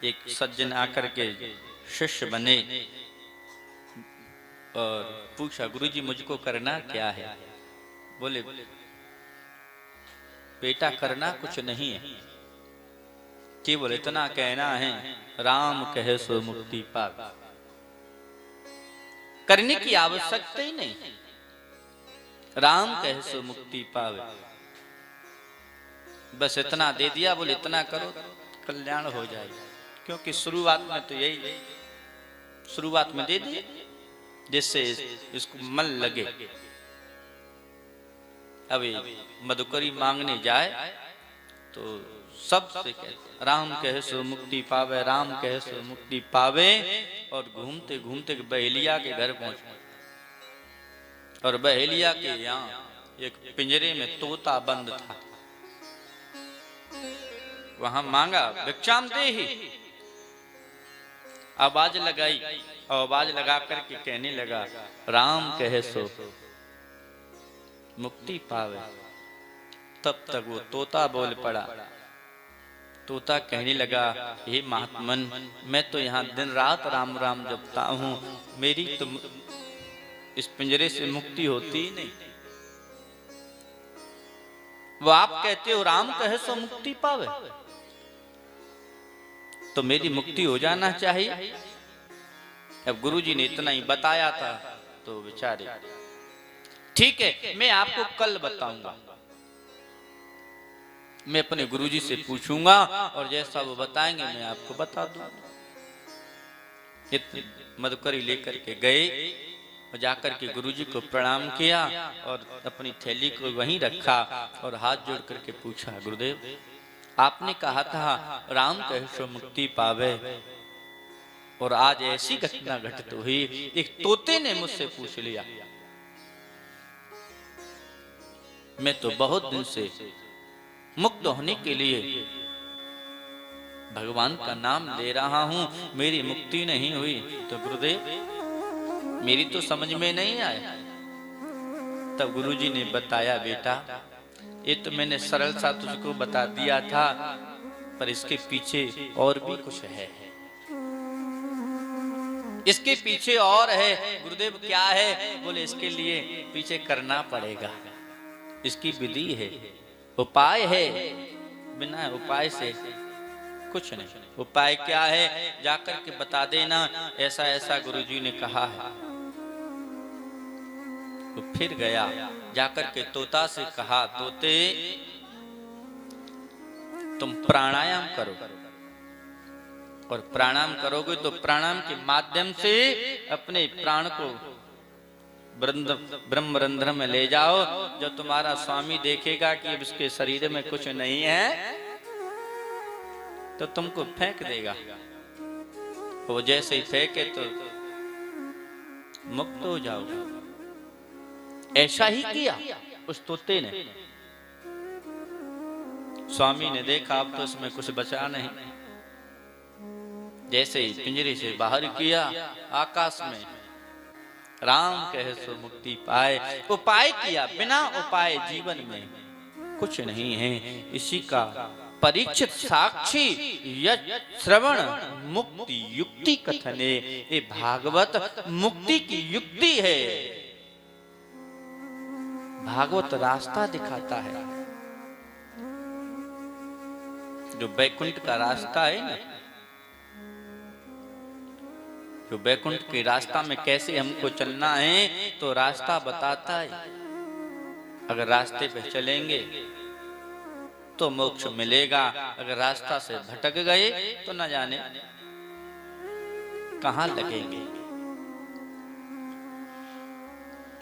एक सज्जन आकर के शिष्य बने और पूछा, गुरुजी मुझको करना क्या है? बोले, बेटा करना कुछ नहीं है, केवल इतना कहना है, राम कहे सो मुक्ति पावे। करने की आवश्यकता ही नहीं, राम कहे सो मुक्ति पावे। बस इतना दे दिया, बोले इतना करो कल्याण हो जाएगा। क्योंकि शुरुआत में तो यही, शुरुआत में दे दिए जिससे इसको मन लगे। अभी मधुकरी मांगने जाए तो सबसे कहते राम कहे सो मुक्ति पावे, राम कहे सो मुक्ति पावे। और घूमते घूमते बहेलिया के घर पहुंचे, और बहेलिया के यहाँ एक पिंजरे में तोता बंद था। वहां मांगा, भिक्षाम देहि। आवाज लगाई, और आवाज लगा करके कहने लगा, राम कहे सो मुक्ति पावे। तब तक वो तोता बोल पड़ा। तोता कहने लगा, हे महात्मन, मैं तो यहाँ दिन रात राम राम जपता हूँ, मेरी तो इस पिंजरे से मुक्ति होती ही नहीं। वो आप कहते हो राम कहे सो मुक्ति पावे, तो मेरी मुक्ति हो जाना चाहिए। अब गुरुजी ने इतना ही बताया था तो बेचारे, ठीक है मैं आपको कल बताऊंगा, मैं अपने गुरुजी से पूछूंगा और जैसा वो बताएंगे मैं आपको बता दूंगा। मधुकरी लेकर के गए और जाकर के गुरुजी को प्रणाम किया और अपनी थैली को वहीं रखा और हाथ जोड़ करके पूछा, गुरुदेव आपने कहा था राम कहे सो मुक्ति पावे, और आज ऐसी घटना घटित हुई, एक तोते ने मुझसे पूछ लिया। मैं तो बहुत दिन से मुक्त होने के लिए भगवान का नाम ले रहा हूं, मेरी मुक्ति नहीं हुई। तो गुरुदेव मेरी तो समझ में नहीं आया। तब गुरुजी ने बताया, बेटा ये तो मैंने सरल सा तुझको बता दिया था, पर इसके पीछे और भी कुछ है, इसके पीछे और है। गुरुदेव क्या है? बोले इसके लिए पीछे करना पड़ेगा, इसकी विधि है, उपाय है, बिना उपाय से कुछ नहीं। उपाय क्या है? जाकर के बता देना, ऐसा ऐसा गुरुजी ने कहा है। तो फिर गया, जाकर के तोता से कहा, तोते तुम प्राणायाम करो, और प्राणायाम करोगे तो प्राणायाम के माध्यम से अपने प्राण को ब्रह्म रंध्र में ले जाओ। जब तुम्हारा स्वामी देखेगा कि अब इसके शरीर में कुछ नहीं है तो तुमको फेंक देगा। वो जैसे ही फेंके तो मुक्त हो जाओगे। ऐसा ही किया उस तोते ने। स्वामी ने देखा अब तो इसमें कुछ बचा नहीं, जैसे ही पिंजरे से बाहर किया, आकाश में राम कहे सो मुक्ति पाए। उपाय किया, बिना उपाय जीवन में कुछ नहीं है। इसी का परीक्षित साक्षी श्रवण मुक्ति युक्ति कथने। ये भागवत मुक्ति की युक्ति है। भागवत रास्ता दिखाता है। जो बैकुंठ का रास्ता है ना, जो बैकुंठ के रास्ता में कैसे हमको चलना है तो रास्ता बताता है। अगर रास्ते पे चलेंगे तो मोक्ष मिलेगा, अगर रास्ता से भटक गए तो न जाने कहां लगेंगे।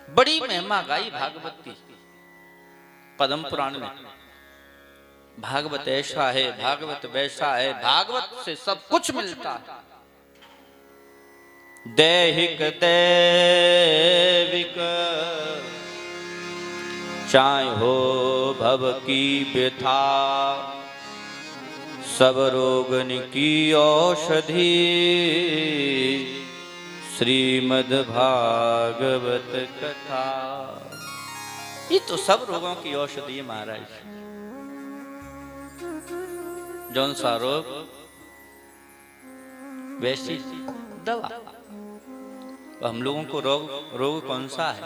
बड़ी महिमा गाई भागवत की पद्म पुराण में। भागवत ऐसा है, भागवत वैसा है, भागवत से सब कुछ मिलता है। दैहिक दैविक चाहे हो भव की व्यथा, सब रोगन की औषधि श्रीमद् भागवत कथा। ये तो सब रोगों की औषधि है महाराज। जौन सा रोग वैसी दवा। तो हम लोगों को रोग कौन सा है?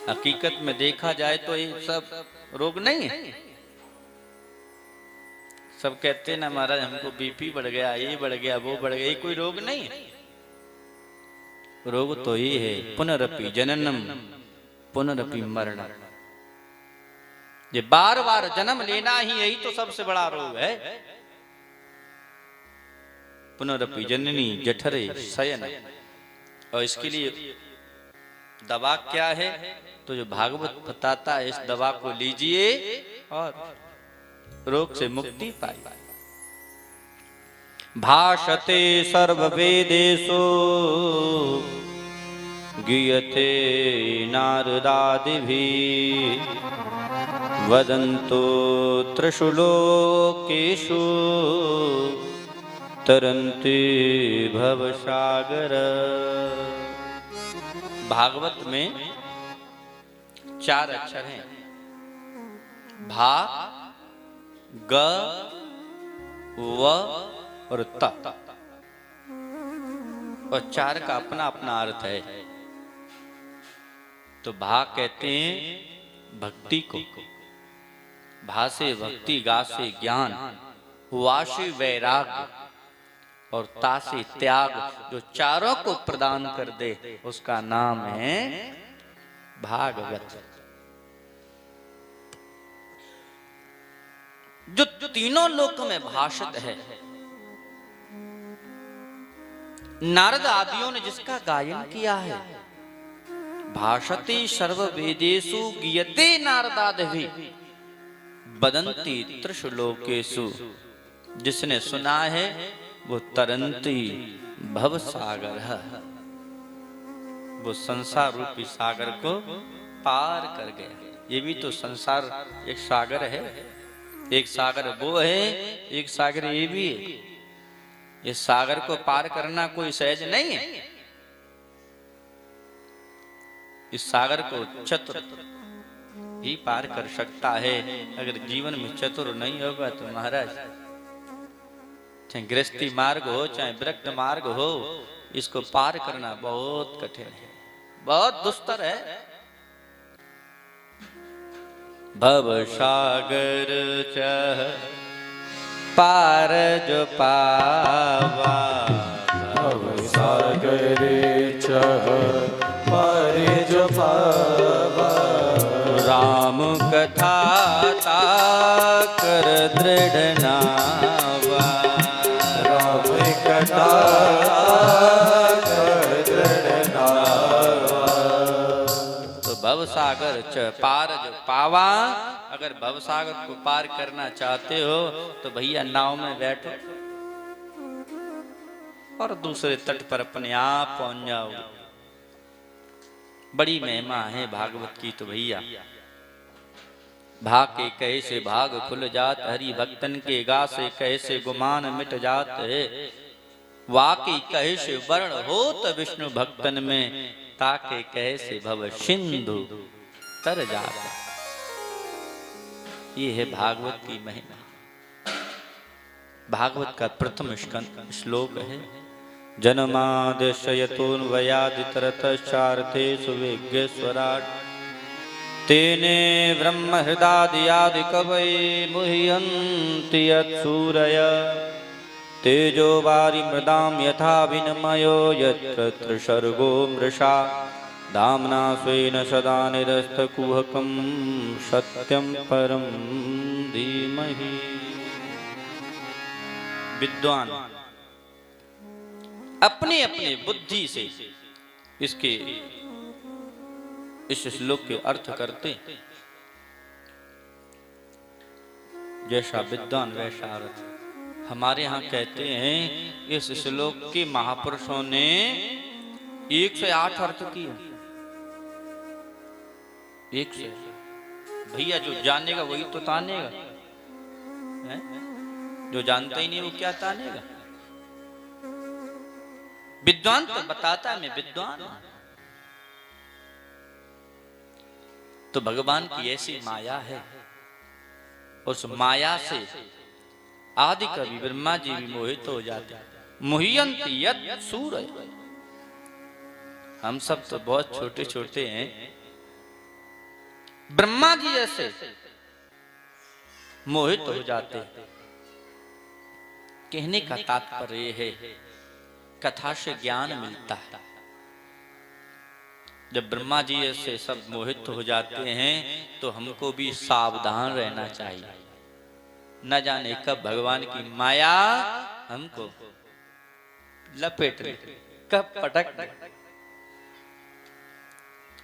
हकीकत में देखा जाए तो ये सब रोग नहीं है। सब कहते हैं ना महाराज हमको बीपी बढ़ गया, ये बढ़ गया, वो बढ़ गया। ये कोई रोग नहीं है। रोग तो ये है पुनरपि जननम पुनरपि मरणम। ये बार बार जन्म लेना ही, यही तो सबसे बड़ा रोग है। पुनरपि जननी जठरे शयन। और इसके लिए दवा क्या है? तो जो भागवत बताता है इस दवा को लीजिए और रोग से मुक्ति पाई। भाषते सर्ववेदेषु गीयते नारदादिभिः वदन्तो त्रिषु लोकेषु तरन्ति भवसागर। भागवत में 4 अक्षर हैं, भा, ग, व और त। और 4 का अपना अपना अर्थ है। तो भा कहते हैं भक्ति को, भा से भक्ति, गा से ज्ञान, वा से वैराग्य और ता से त्याग। जो चारों को प्रदान कर दे उसका नाम है भागवत। जो तीनों लोक में भाषित है, नारद आदियों ने जिसका गायन किया है। भाषते सर्व वेदेषु गीयते नारदादिभिः वदन्ति त्रिषु लोकेषु। जिसने सुना है वो तरन्ति भव सागर है। वो संसार रूपी सागर को पार कर गया। ये भी तो संसार एक सागर है। एक सागर वो है, एक सागर ये भी है। इस सागर को पार करना कोई सहज नहीं है। इस सागर को चतुर ही पार कर सकता है। अगर जीवन में चतुर नहीं होगा तो महाराज, चाहे गृहस्थी मार्ग हो चाहे विरक्त मार्ग हो, इसको पार करना बहुत कठिन है, बहुत दुस्तर है। भव सागर चह पार जो पावा, भव सागर चह पार जो पावा। राम कथा ताकर दृढ़ नावा, राम कथा कर दृढ़ नावा। तो भव सागर च पार जो पावा। अगर भव सागर को पार करना चाहते हो तो भैया नाव में बैठो और दूसरे तट पर अपने आप पहुंच जाओ। बड़ी महिमा है भागवत की। तो भैया भाके कैसे भाग खुल जात, हरि भक्तन के गा से कैसे गुमान मिट जात है। वाकी कैसे वर्ण होत विष्णु भक्तन में, ताके कैसे भव सिंधु तर जात। ये है भागवत की महिमा। भागवत का प्रथम श्लोक है, जन्माद्यशयतोऽन्वयादितरतश्चार्थेषु विज्ञस्वराट्, तेने ब्रह्म हृदादियादि कवये मुह्यन्ति यत्सूरय। तेजो वारि मृदां यथा विनिमयो यत्र त्रिसर्गो मृषा, दाम्ना स्वेन सदा निरस्तकुहकं सत्यं परं धीमहि। विद्वान अपने अपने बुद्धि से इसके इस श्लोक के अर्थ करते, जैसा विद्वान वैसा अर्थ। हमारे यहाँ कहते हैं इस श्लोक के महापुरुषों ने 108 अर्थ किए। 100 भैया जो जानेगा वही तो तानेगा, जो जानता ही नहीं वो क्या तानेगा। विद्वान तो बताता है मैं विद्वान हूं। तो भगवान की ऐसी माया है, उस माया से आदि कवि ब्रह्मा जी भी मोहित हो जाते हैं। मुह्यन्ति यत् सूरय। हम सब तो बहुत छोटे छोटे हैं, ब्रह्मा जी जैसे मोहित हो जाते हैं। कहने का तात्पर्य है कथा से ज्ञान मिलता है। जब ब्रह्मा जी ऐसे सब मोहित हो जाते हैं तो हमको भी सावधान रहना चाहिए। न जाने कब भगवान की माया हमको लपेट ले, कब पटक ले।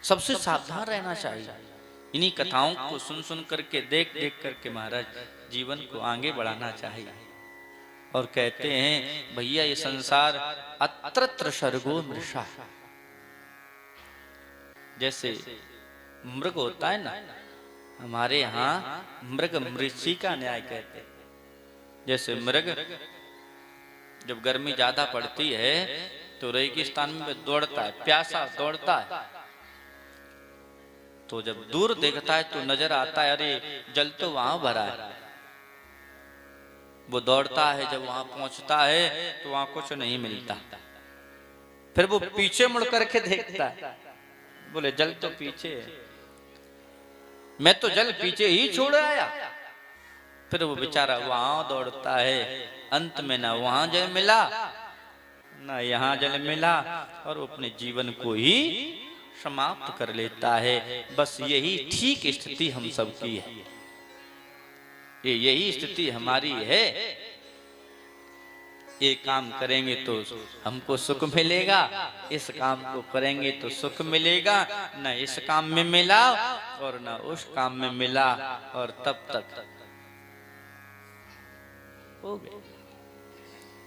सबसे सावधान रहना चाहिए। इन्हीं कथाओं को सुन सुन करके देख देख करके महाराज जीवन को आगे बढ़ाना चाहिए। और कहते हैं भैया ये संसार अत्रत्र सर्गो मृषा। जैसे मृग होता है ना, हमारे यहाँ मृग मृषि का न्याय कहते हैं। जैसे मृग जब गर्मी ज्यादा पड़ती है तो रेगिस्तान में दौड़ता है, प्यासा दौड़ता है। तो जब दूर देखता है तो नजर आता है अरे जल तो वहां भरा है। वो दौड़ता है, जब वहां पहुंचता है तो वहां कुछ नहीं मिलता। फिर वो पीछे मुड़ करके देखता है, बोले जल तो पीछे है, मैं तो जल पीछे ही छोड़ आया। फिर वो बेचारा वहां दौड़ता है, अंत में ना वहां जल मिला ना यहाँ जल मिला, और वो अपने जीवन को ही समाप्त कर लेता है। बस यही ठीक स्थिति हम सबकी है, यही स्थिति हमारी है। ये काम करेंगे तो हमको सुख मिलेगा, इस काम को करेंगे तो सुख मिलेगा, न इस काम में मिला और न उस काम में मिला, और तब तक हो गए।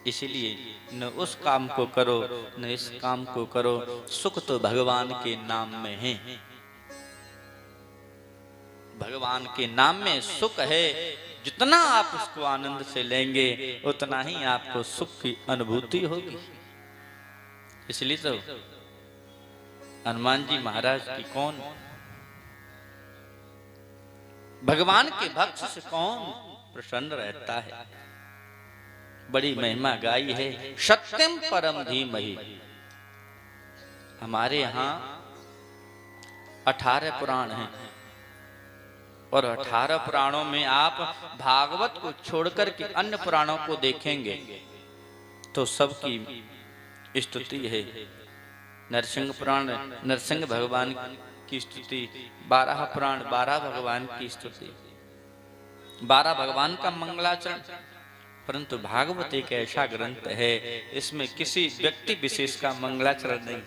इसलिए न उस काम को करो न इस काम को करो, सुख तो भगवान के नाम में है। भगवान के नाम में सुख है। जितना आप उसको आनंद से लेंगे उतना ही आपको सुख की अनुभूति होगी। इसलिए तो हनुमान जी महाराज की कौन, भगवान के भक्त से कौन प्रसन्न रहता है। बड़ी महिमा गाई है, सत्यम परम धीमहि। हमारे यहाँ 18 पुराण हैं, और 18 पुराणों में आप भागवत को छोड़कर के अन्य पुराणों को देखेंगे तो सबकी स्तुति है। नरसिंह पुराण नरसिंह भगवान की स्तुति, 12 पुराण 12 भगवान की स्तुति, 12 भगवान का मंगलाचरण। परंतु भागवत एक ऐसा ग्रंथ है, इसमें किसी व्यक्ति विशेष का मंगलाचरण नहीं,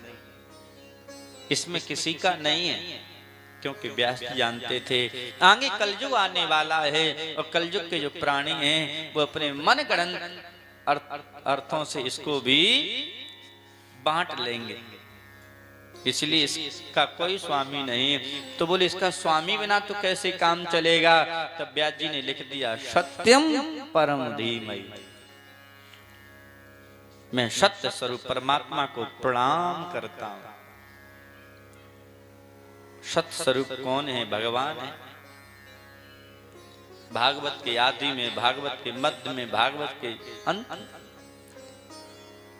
इसमें किसी का नहीं है। क्योंकि व्यास जी जानते थे आगे कलयुग आने वाला है, और कलयुग के जो प्राणी हैं वो अपने मन गढ़ंत अर्थों से इसको भी बांट लेंगे। इसलिए इसका कोई स्वामी नहीं। तो बोले इसका स्वामी बिना तो कैसे काम चलेगा। तब व्यास जी ने लिख दिया सत्यम परम धीमहि। मैं सत्य स्वरूप परमात्मा को प्रणाम करता हूं। सत्य स्वरूप कौन है? भगवान है। भागवत के आदि में, भागवत के मध्य में, भागवत के अंत में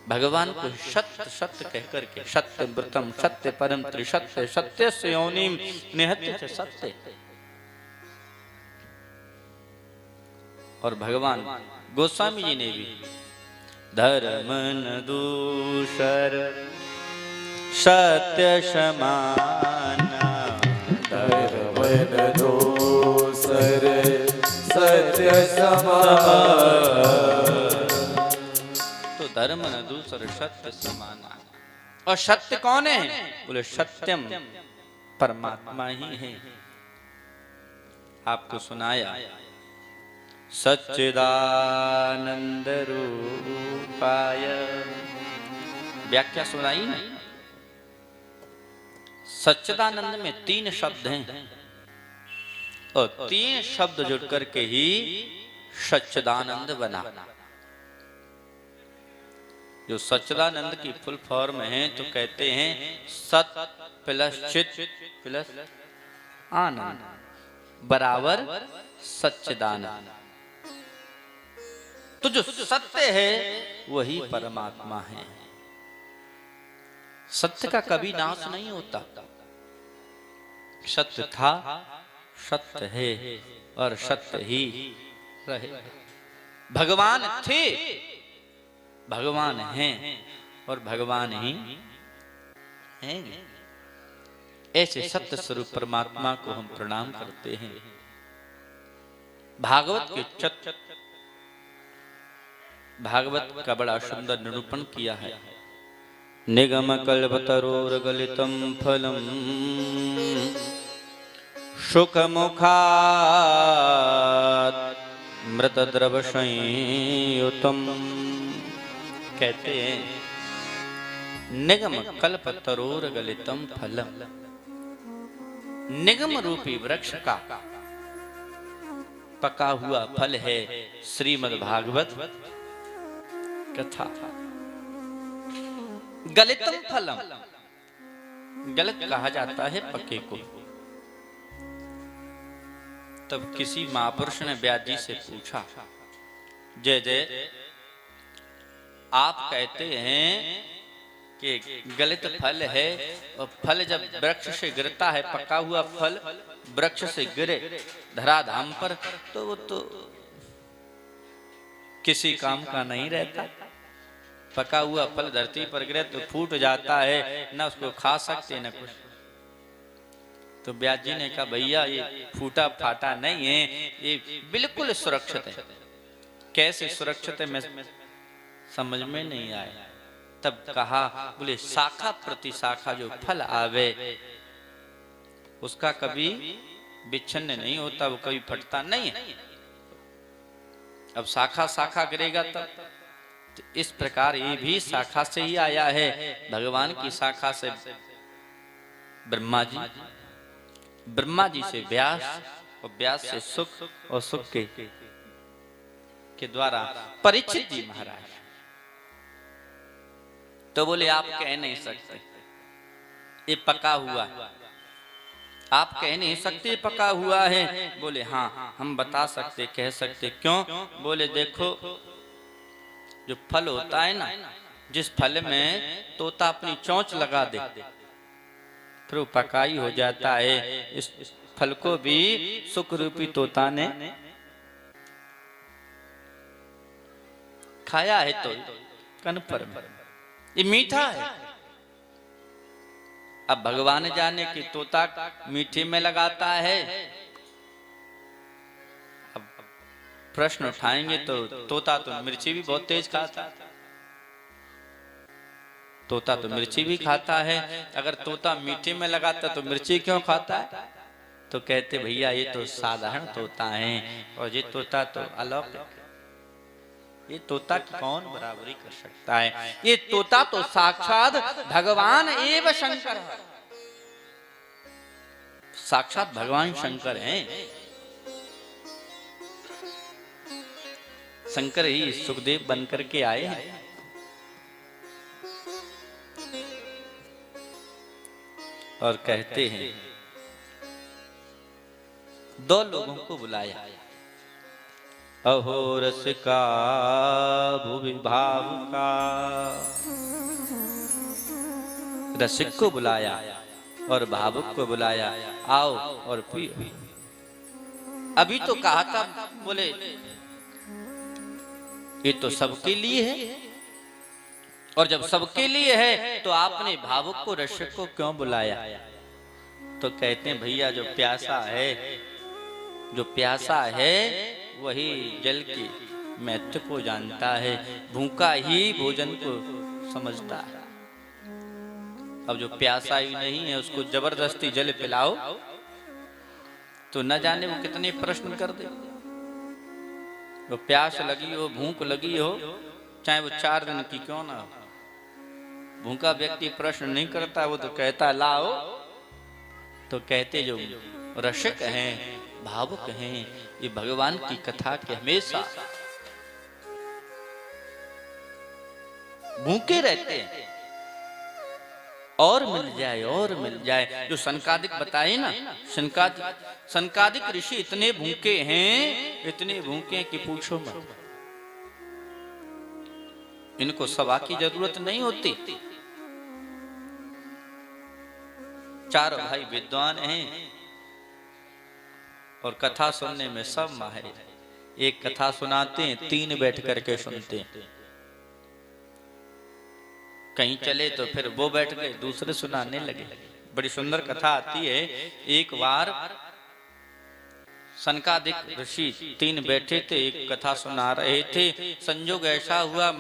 भगवान को सत्य सत्य कहकर के सत्य व्रतम सत्य परम त्रिसत्य सत्य से योनिम निहत्य च सत्य। और भगवान गोस्वामी जी ने भी धर्म न दूसर सत्य समाना, धर्म न दूसर सत्य समान। तो धर्म न दूसर सत्य समाना। और सत्य कौन है? बोले सत्यम परमात्मा ही है। आपको सुनाया सच्चिदानंद रूपाय, व्याख्या सुनाई ना। सच्चिदानंद में 3 शब्द हैं और 3 शब्द जुड़ करके ही सच्चिदानंद बना। जो सच्चिदानंद की फुल फॉर्म है तो कहते हैं सत प्लस चित प्लस आनंद बराबर सच्चिदानंद। तो जो सत्य है वही परमात्मा है। सत्य का कभी नाश नहीं होता। सत्य था, सत्य है और सत्य ही रहे। भगवान थे, भगवान हैं और भगवान ही हैं। ऐसे सत्य स्वरूप परमात्मा को हम प्रणाम करते हैं। भागवत के भागवत का बड़ा सुंदर निरूपण किया है। निगम कल्पतरोर्गलितं फलम सुख मुखात् मृतद्रव संयुतम। कहते हैं निगम कल्पतरोर्गलितं फलम, निगम रूपी वृक्ष का पका हुआ फल है श्रीमद् भागवत कथा। गलितम फलम, गलत कहा जाता है पके को। तब किसी महापुरुष ने व्यास जी से पूछा, जय जय आप कहते हैं कि गलित फल है और फल जब वृक्ष से गिरता है, पका हुआ फल वृक्ष से गिरे धराधाम पर तो वो तो किसी काम का नहीं रहता। पका हुआ फल धरती पर गिरे तो फूट जाता है, न उसको खा सकते न कुछ। तो व्यास जी ने कहा भैया ये फूटा फाटा नहीं है, ये बिल्कुल सुरक्षित है। कैसे सुरक्षित है मैं समझ में नहीं आया। तब कहा बोले शाखा प्रति शाखा जो फल आवे उसका कभी विच्छिन्न नहीं होता, वो कभी फटता नहीं है। अब शाखा शाखा गिरेगा तब तो इस प्रकार ये भी शाखा से ही आया है। भगवान की शाखा से ब्रह्मा जी, ब्रह्मा जी से व्यास और व्यास से सुख और सुख के द्वारा परीक्षित जी महाराज। तो बोले आप कह नहीं सकते ये पका हुआ, आप कह नहीं सकते पका हुआ है। बोले हाँ हम बता सकते, कह सकते। क्यों? बोले देखो जो फल होता है ना, जिस फल में तोता अपनी चोंच लगा दे फिर वो पकाई हो जाता है। इस फल को भी सुख रूपी तोता ने खाया है तो कन्फर्म ये मीठा है। अब भगवान जाने कि तोता मीठे में लगाता है। अब प्रश्न उठाएंगे तो तोता तो मिर्ची भी बहुत तेज खाता है। तोता तो मिर्ची भी खाता है, अगर तोता मीठे में लगाता तो मिर्ची क्यों खाता है? तो कहते भैया ये तो साधारण तोता है और ये तोता तो अलौकिक। ये तोता की कौन बराबरी कर सकता है? ये तोता तो साक्षात भगवान एवं शंकर है, साक्षात भगवान शंकर हैं। शंकर ही सुखदेव बनकर के आए हैं। और कहते हैं दो लोगों को बुलाया, अहो रसिका भुवि भावुका। रसिक को बुलाया और भावुक को बुलाया, आओ और पियो। अभी तो कहा था, बोले ये तो सबके लिए है, और जब सबके लिए है तो आपने भावुक को रसिक को क्यों बुलाया? तो कहते हैं भैया जो प्यासा है, जो प्यासा है वही जल के महत्व को जानता है, भूखा ही भोजन को समझता है। अब जो प्यासा ही नहीं है उसको जबरदस्ती जल पिलाओ तो न जाने वो कितने प्रश्न कर दे। वो प्यास लगी हो, भूख लगी हो, चाहे वो 4 दिन की क्यों ना हो, भूखा व्यक्ति प्रश्न नहीं करता, वो तो कहता लाओ। तो कहते जो रसिक हैं, भावुक हैं, ये भगवान की कथा के हमेशा भूखे रहते हैं, और मिल जाए और मिल जाए। जो सनकादिक बताए ना, सनकादिक ऋषि इतने भूखे हैं, इतने भूखे हैं कि पूछो मत। इनको सभा की जरूरत नहीं होती। चारों भाई विद्वान हैं और कथा सुनने में सब माहिर हैं। एक कथा सुनाते हैं, 3 बैठ करके सुनते हैं। कहीं चले तो फिर वो बैठ गए, दूसरे सुनाने लगे। बड़ी सुंदर कथा आती है। एक बार सनकादिक ऋषि 3 बैठे थे, एक कथा सुना रहे थे। संयोग ऐसा हुआ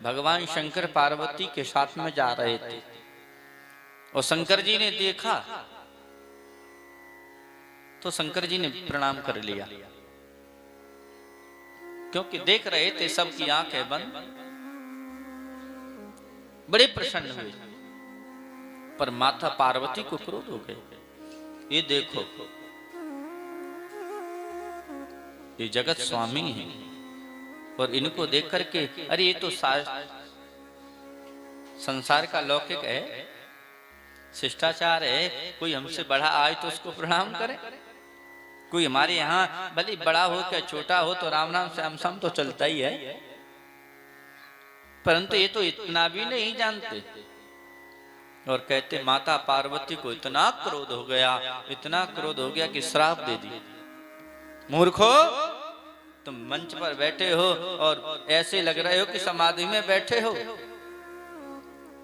भगवान शंकर पार्वती के साथ में जा रहे थे और शंकर जी ने देखा तो शंकर जी ने प्रणाम कर लिया, क्योंकि देख रहे थे सबकी आंखें बंद। बड़े प्रसन्न हुए, पर माता पार्वती को क्रोध हो गए। ये देखो, ये जगत स्वामी है और इनको देख करके, अरे ये तो संसार का लौकिक है, शिष्टाचार है, कोई हमसे बड़ा आए तो उसको प्रणाम करें। कोई हमारे यहाँ भले बड़ा हो क्या छोटा हो तो राम नाम श्याम श्याम तो चलता ही है, परंतु ये तो इतना भी नहीं जानते। और कहते माता पार्वती को इतना क्रोध हो गया, इतना क्रोध हो गया कि श्राप दे दी। मूर्खो, तुम मंच पर बैठे हो और ऐसे लग रहे हो कि समाधि में बैठे हो।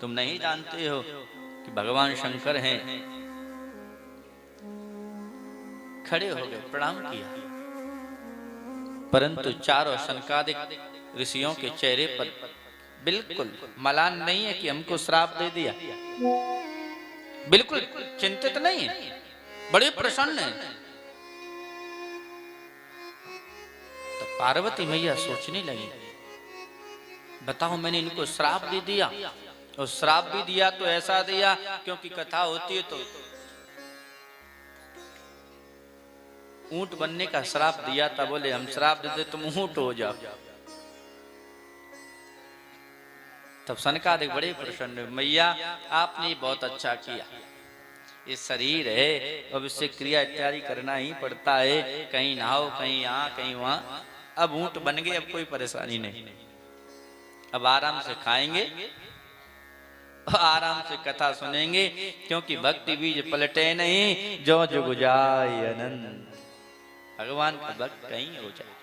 तुम नहीं जानते हो कि भगवान शंकर हैं। खड़े हो गए, प्रणाम किया, परंतु चारों सनकादिक ऋषियों के चेहरे पर बिल्कुल मलान नहीं है कि हमको श्राप दे दिया। बिल्कुल चिंतित नहीं है, बड़े प्रसन्न हैं। तो पार्वती मैया सोचने लगी, बताओ मैंने इनको श्राप दे दिया, और श्राप भी दिया तो ऐसा दिया, क्योंकि कथा होती है तो ऊंट बनने का श्राप दिया था। बोले हम श्राप देते तुम ऊंट हो जाओ। तब सनकादिक बड़े प्रसन्न, मैया आपने बहुत अच्छा किया। ये शरीर है, अब इससे क्रिया इत्यादि करना ही पड़ता है, कहीं नहाओ, कहीं यहाँ कहीं वहां। अब ऊंट बन गए, अब कोई परेशानी नहीं। अब आराम से खाएंगे, आराम से कथा सुनेंगे, क्योंकि भक्ति बीज पलटे नहीं, जो जुग जाए अनंत। भगवान का भक्त कहीं हो जाए।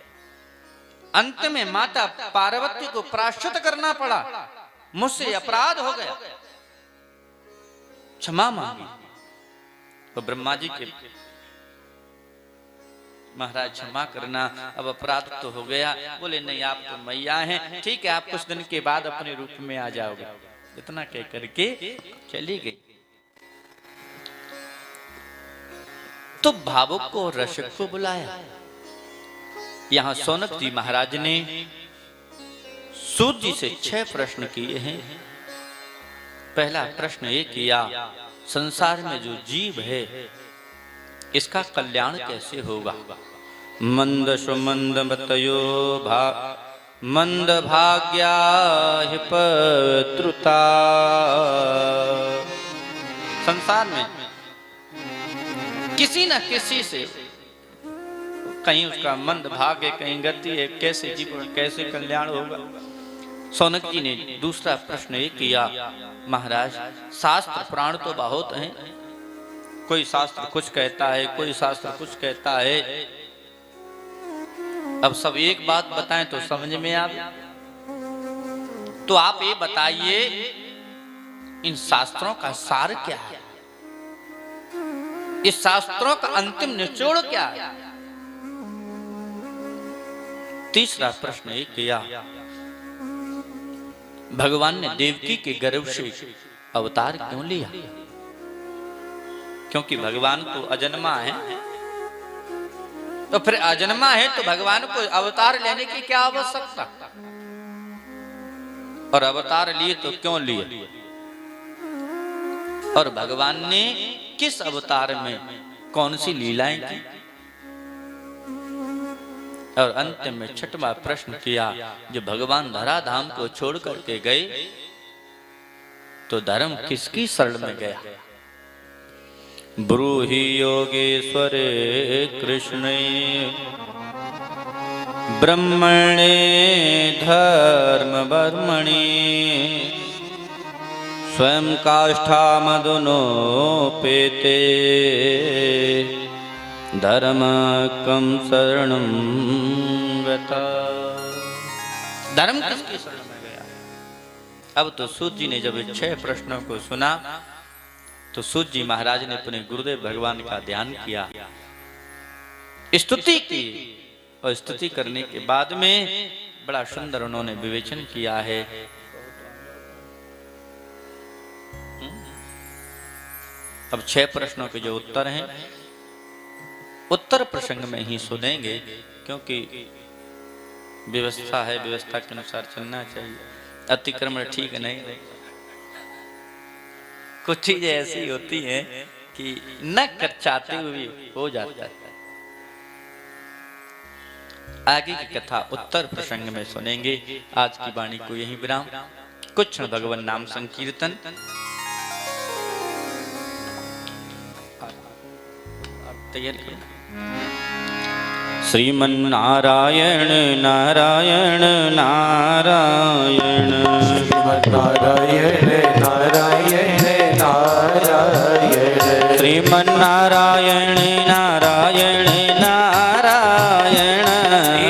अंत में माता पार्वती को प्रायश्चित करना पड़ा, मुझसे अपराध हो गया, क्षमा मांगी। तो ब्रह्मा जी के महाराज क्षमा करना, अब अपराध तो हो गया। बोले नहीं, आप तो मैया हैं, ठीक है, आप कुछ दिन के बाद अपने रूप में आ जाओगे। इतना कह करके चली गई। तो भावुक को और रसिक को बुलाया। यहां सौनक जी महाराज ने सूत जी से 6 प्रश्न किए हैं। पहला प्रश्न ये किया, संसार में जो जीव है इसका कल्याण कैसे होगा? मंद सुमंद मतयो मंद भाग्या पत्रुता। संसार में किसी न किसी से कहीं उसका मंद भाग्य, कहीं गति है, कैसे जीवन, कैसे कल्याण होगा? सौनक जी ने दूसरा प्रश्न ये किया, महाराज शास्त्र पुराण तो बहुत हैं, कोई शास्त्र कुछ कहता है, कोई शास्त्र कुछ कहता है, अब सब एक बात बताएं तो समझ में आवे। तो आप ये बताइए इन शास्त्रों का सार क्या है, इस शास्त्रों का अंतिम निचोड़ क्या है? तीसरा प्रश्न ये किया, भगवान ने देवकी के गर्भ से अवतार क्यों लिया? क्योंकि भगवान तो अजन्मा है, तो फिर अजन्मा है तो भगवान को अवतार लेने की क्या आवश्यकता? और अवतार लिए तो क्यों लिए? और भगवान ने किस अवतार में कौन सी लीलाएं की? और अंत में 6वां प्रश्न किया, जो भगवान धराधाम को छोड़ करके गए तो धर्म किसकी शरण में गया? ब्रूहि योगेश्वरे कृष्णे ब्रह्मणे धर्म वर्मणि स्वयं काष्ठा मदुनो पेते धर्म कम शरणं गता। धर्म किसकी शरण में गया? अब तो सूत जी ने जब 6 प्रश्नों को सुना तो सूत जी महाराज ने अपने गुरुदेव भगवान का ध्यान किया, स्तुति की, और स्तुति करने के बाद में बड़ा सुंदर उन्होंने विवेचन किया है। अब 6 प्रश्नों के जो उत्तर हैं, उत्तर प्रसंग में ही सुनेंगे, क्योंकि व्यवस्था है, व्यवस्था के अनुसार चलना चाहिए। अतिक्रमण ठीक नहीं। कुछ चीजें ऐसी होती हैं कि न कर चाहते हुए भी हो जाता है। आगे की कथा उत्तर प्रसंग में सुनेंगे। आज की वाणी को यही विराम। कुछ क्षण भगवान नाम संकीर्तन। तैयार करो। श्रीमन्नारायण नारायण नारायण, श्रीमन्नारायण नारायण नारायण, श्रीमन्नारायण नारायण नारायण,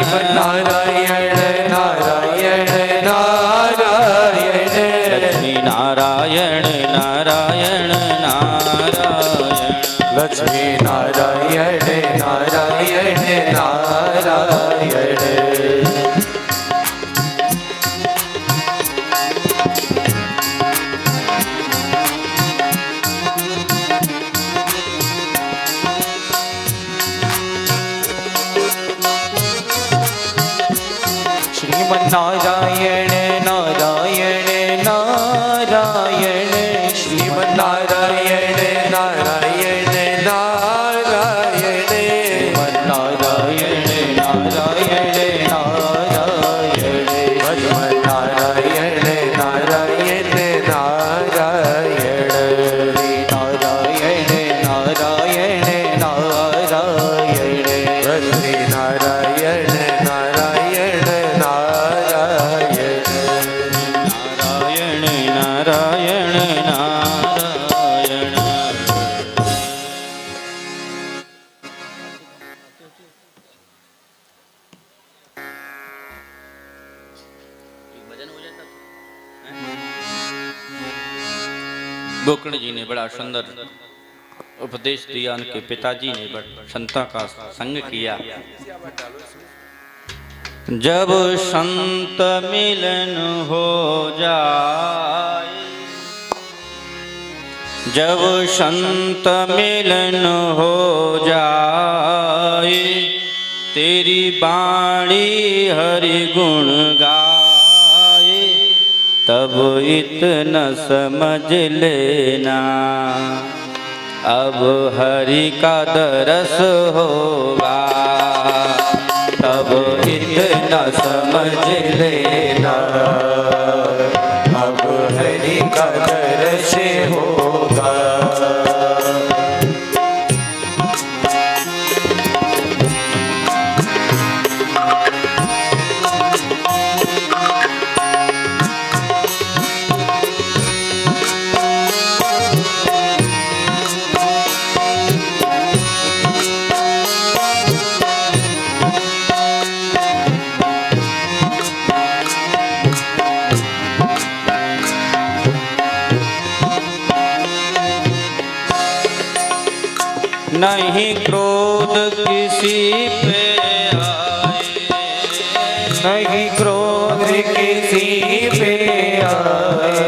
श्रीमन्नारायण नारायण नारायण, लक्ष्मी नारायण नारायण नारायण, लक्ष्मी नारायण नारायण नारायण। श्रीमन्नारायण नारायण नारायण, श्रीमन्नारायण नारायण नारायण, श्रीमन्नारायण नारायण नारायण, श्रीमन्नारायण नारायण नारायण, नारायण नारायण नारायण, श्री नारायण नारायण नारायण, नारायण नारायण नारायण। गोकर्ण जी ने बड़ा सुंदर उपदेश दिया, उनके पिताजी ने बड़ा संतों का संग किया। जब संत मिलन हो जाए, जब संत मिलन हो जाए, तेरी बाणी हरि गुण गाए, तब इतना समझ लेना, अब हरि का दरस होगा। तब इतना समझ लेना, अब हरि का दर्श होगा। नहीं क्रोध किसी पे आए, नहीं क्रोध किसी पे आए,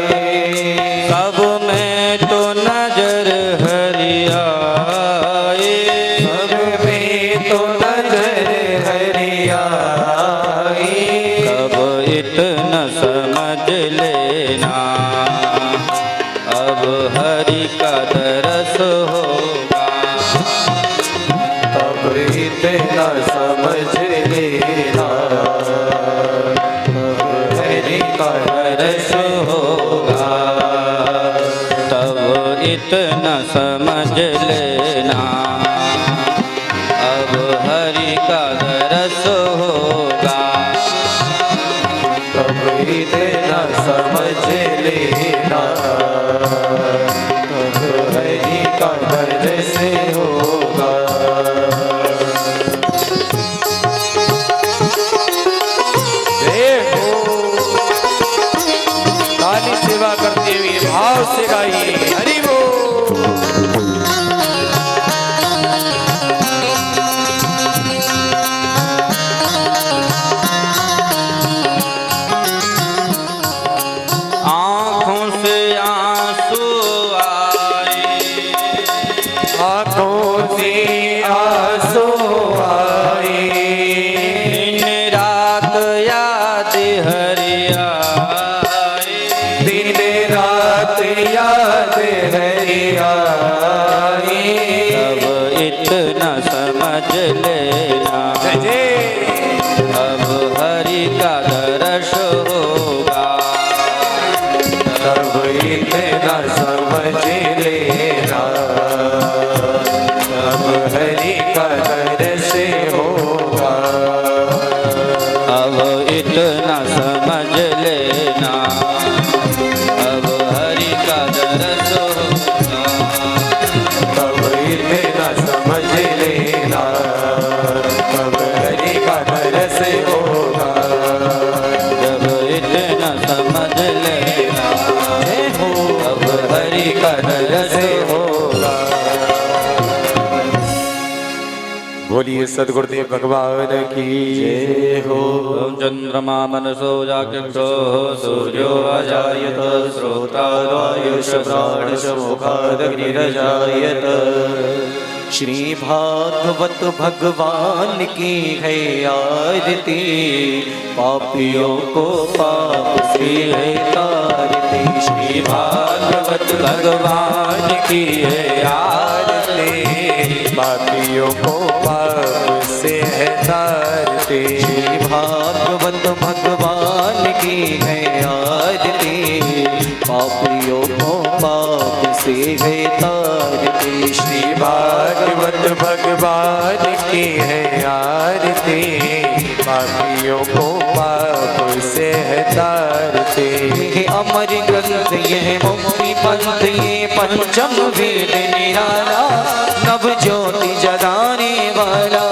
सब में तो नजर हरि आए। सब में तो नजर हरि आए। तब इतना समझ लेना, अब हरि का दरस होगा। अब इतना समझ लेना, अब हरि का दर्श होगा। तब इतना समझ लेना, अब हरि का दरस होगा। अब इतना समझ लेना, अब हरि का दर्श होगा। काली सेवा करते हुए भाव से गाइए हरि बोल। आँखों से आंसू आए, आँखों से आंसू आए, दिन रात याद हरि आए। दिन रात याद हरि आए। अब इतना समझ लेना, अब हरि का दर्श होगा। तब इतना समझ लेना, अब हरि का दर्श होगा। अब इतना समझ लेना, अब हरि का दरस होगा। तब इतना समझ लेना, अब हरि का दर्श होगा। जब इतना समझ लेना, अब हरि का दरस होगा। बोलिए सदगुरुदेव भगवान की जय हो। ओम चंद्रमा मनसो जाक्षो सूर्यो अजायत श्रोत्रादवायुष प्राणश मुखादग्निरजायत। श्री भागवत भगवान की है आरती, पापियों को पाप से है तारती। श्री भागवत भगवान की है आरती, पापियों को पाप से है तारती। श्री भागवत भगवान की है आरती, पापियों को पाप से है तारती। श्री भागवत भगवान की है आरती, पापियों को पाप से है तारती। ये अमर ग्रंथ ये मुक्ति पंथ ये पंचम वेद निराला, नव ज्योति जगाने वाला।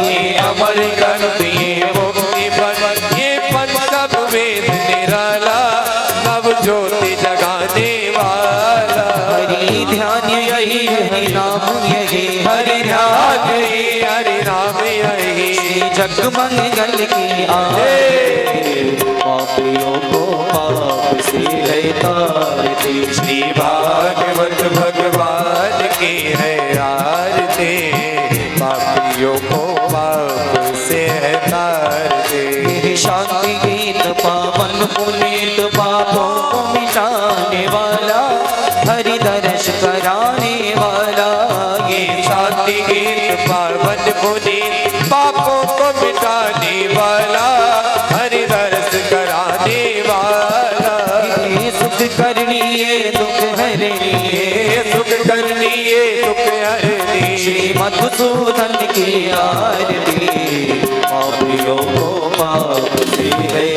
ये अमर ग्रंथ ये मुक्ति पंथ ये पंचम वेद निराला, नव ज्योति जगाने वाला। हरि ध्यान यही हरि नाम यही, हरि ध्यान यही हरि नाम यही। जगमंगल की आरती, पापियों को पाप से है तारती। श्री भागवत भगवान की है आरती, पापियों को पाप से है तारती। शांति गीत पावन पुनीत पापों को मिटाने वाला, हरि दर्श कराने वाला। ये शांति गीत पावन पुनीत पापों को मिटाने वाला, हरि दर्श कराने वाला। ये सुख करनी ये दुख हरनी, ये सुख करनी ये दुख हरनी। श्री मधुसूदन की आरती, पापियों को पाप से है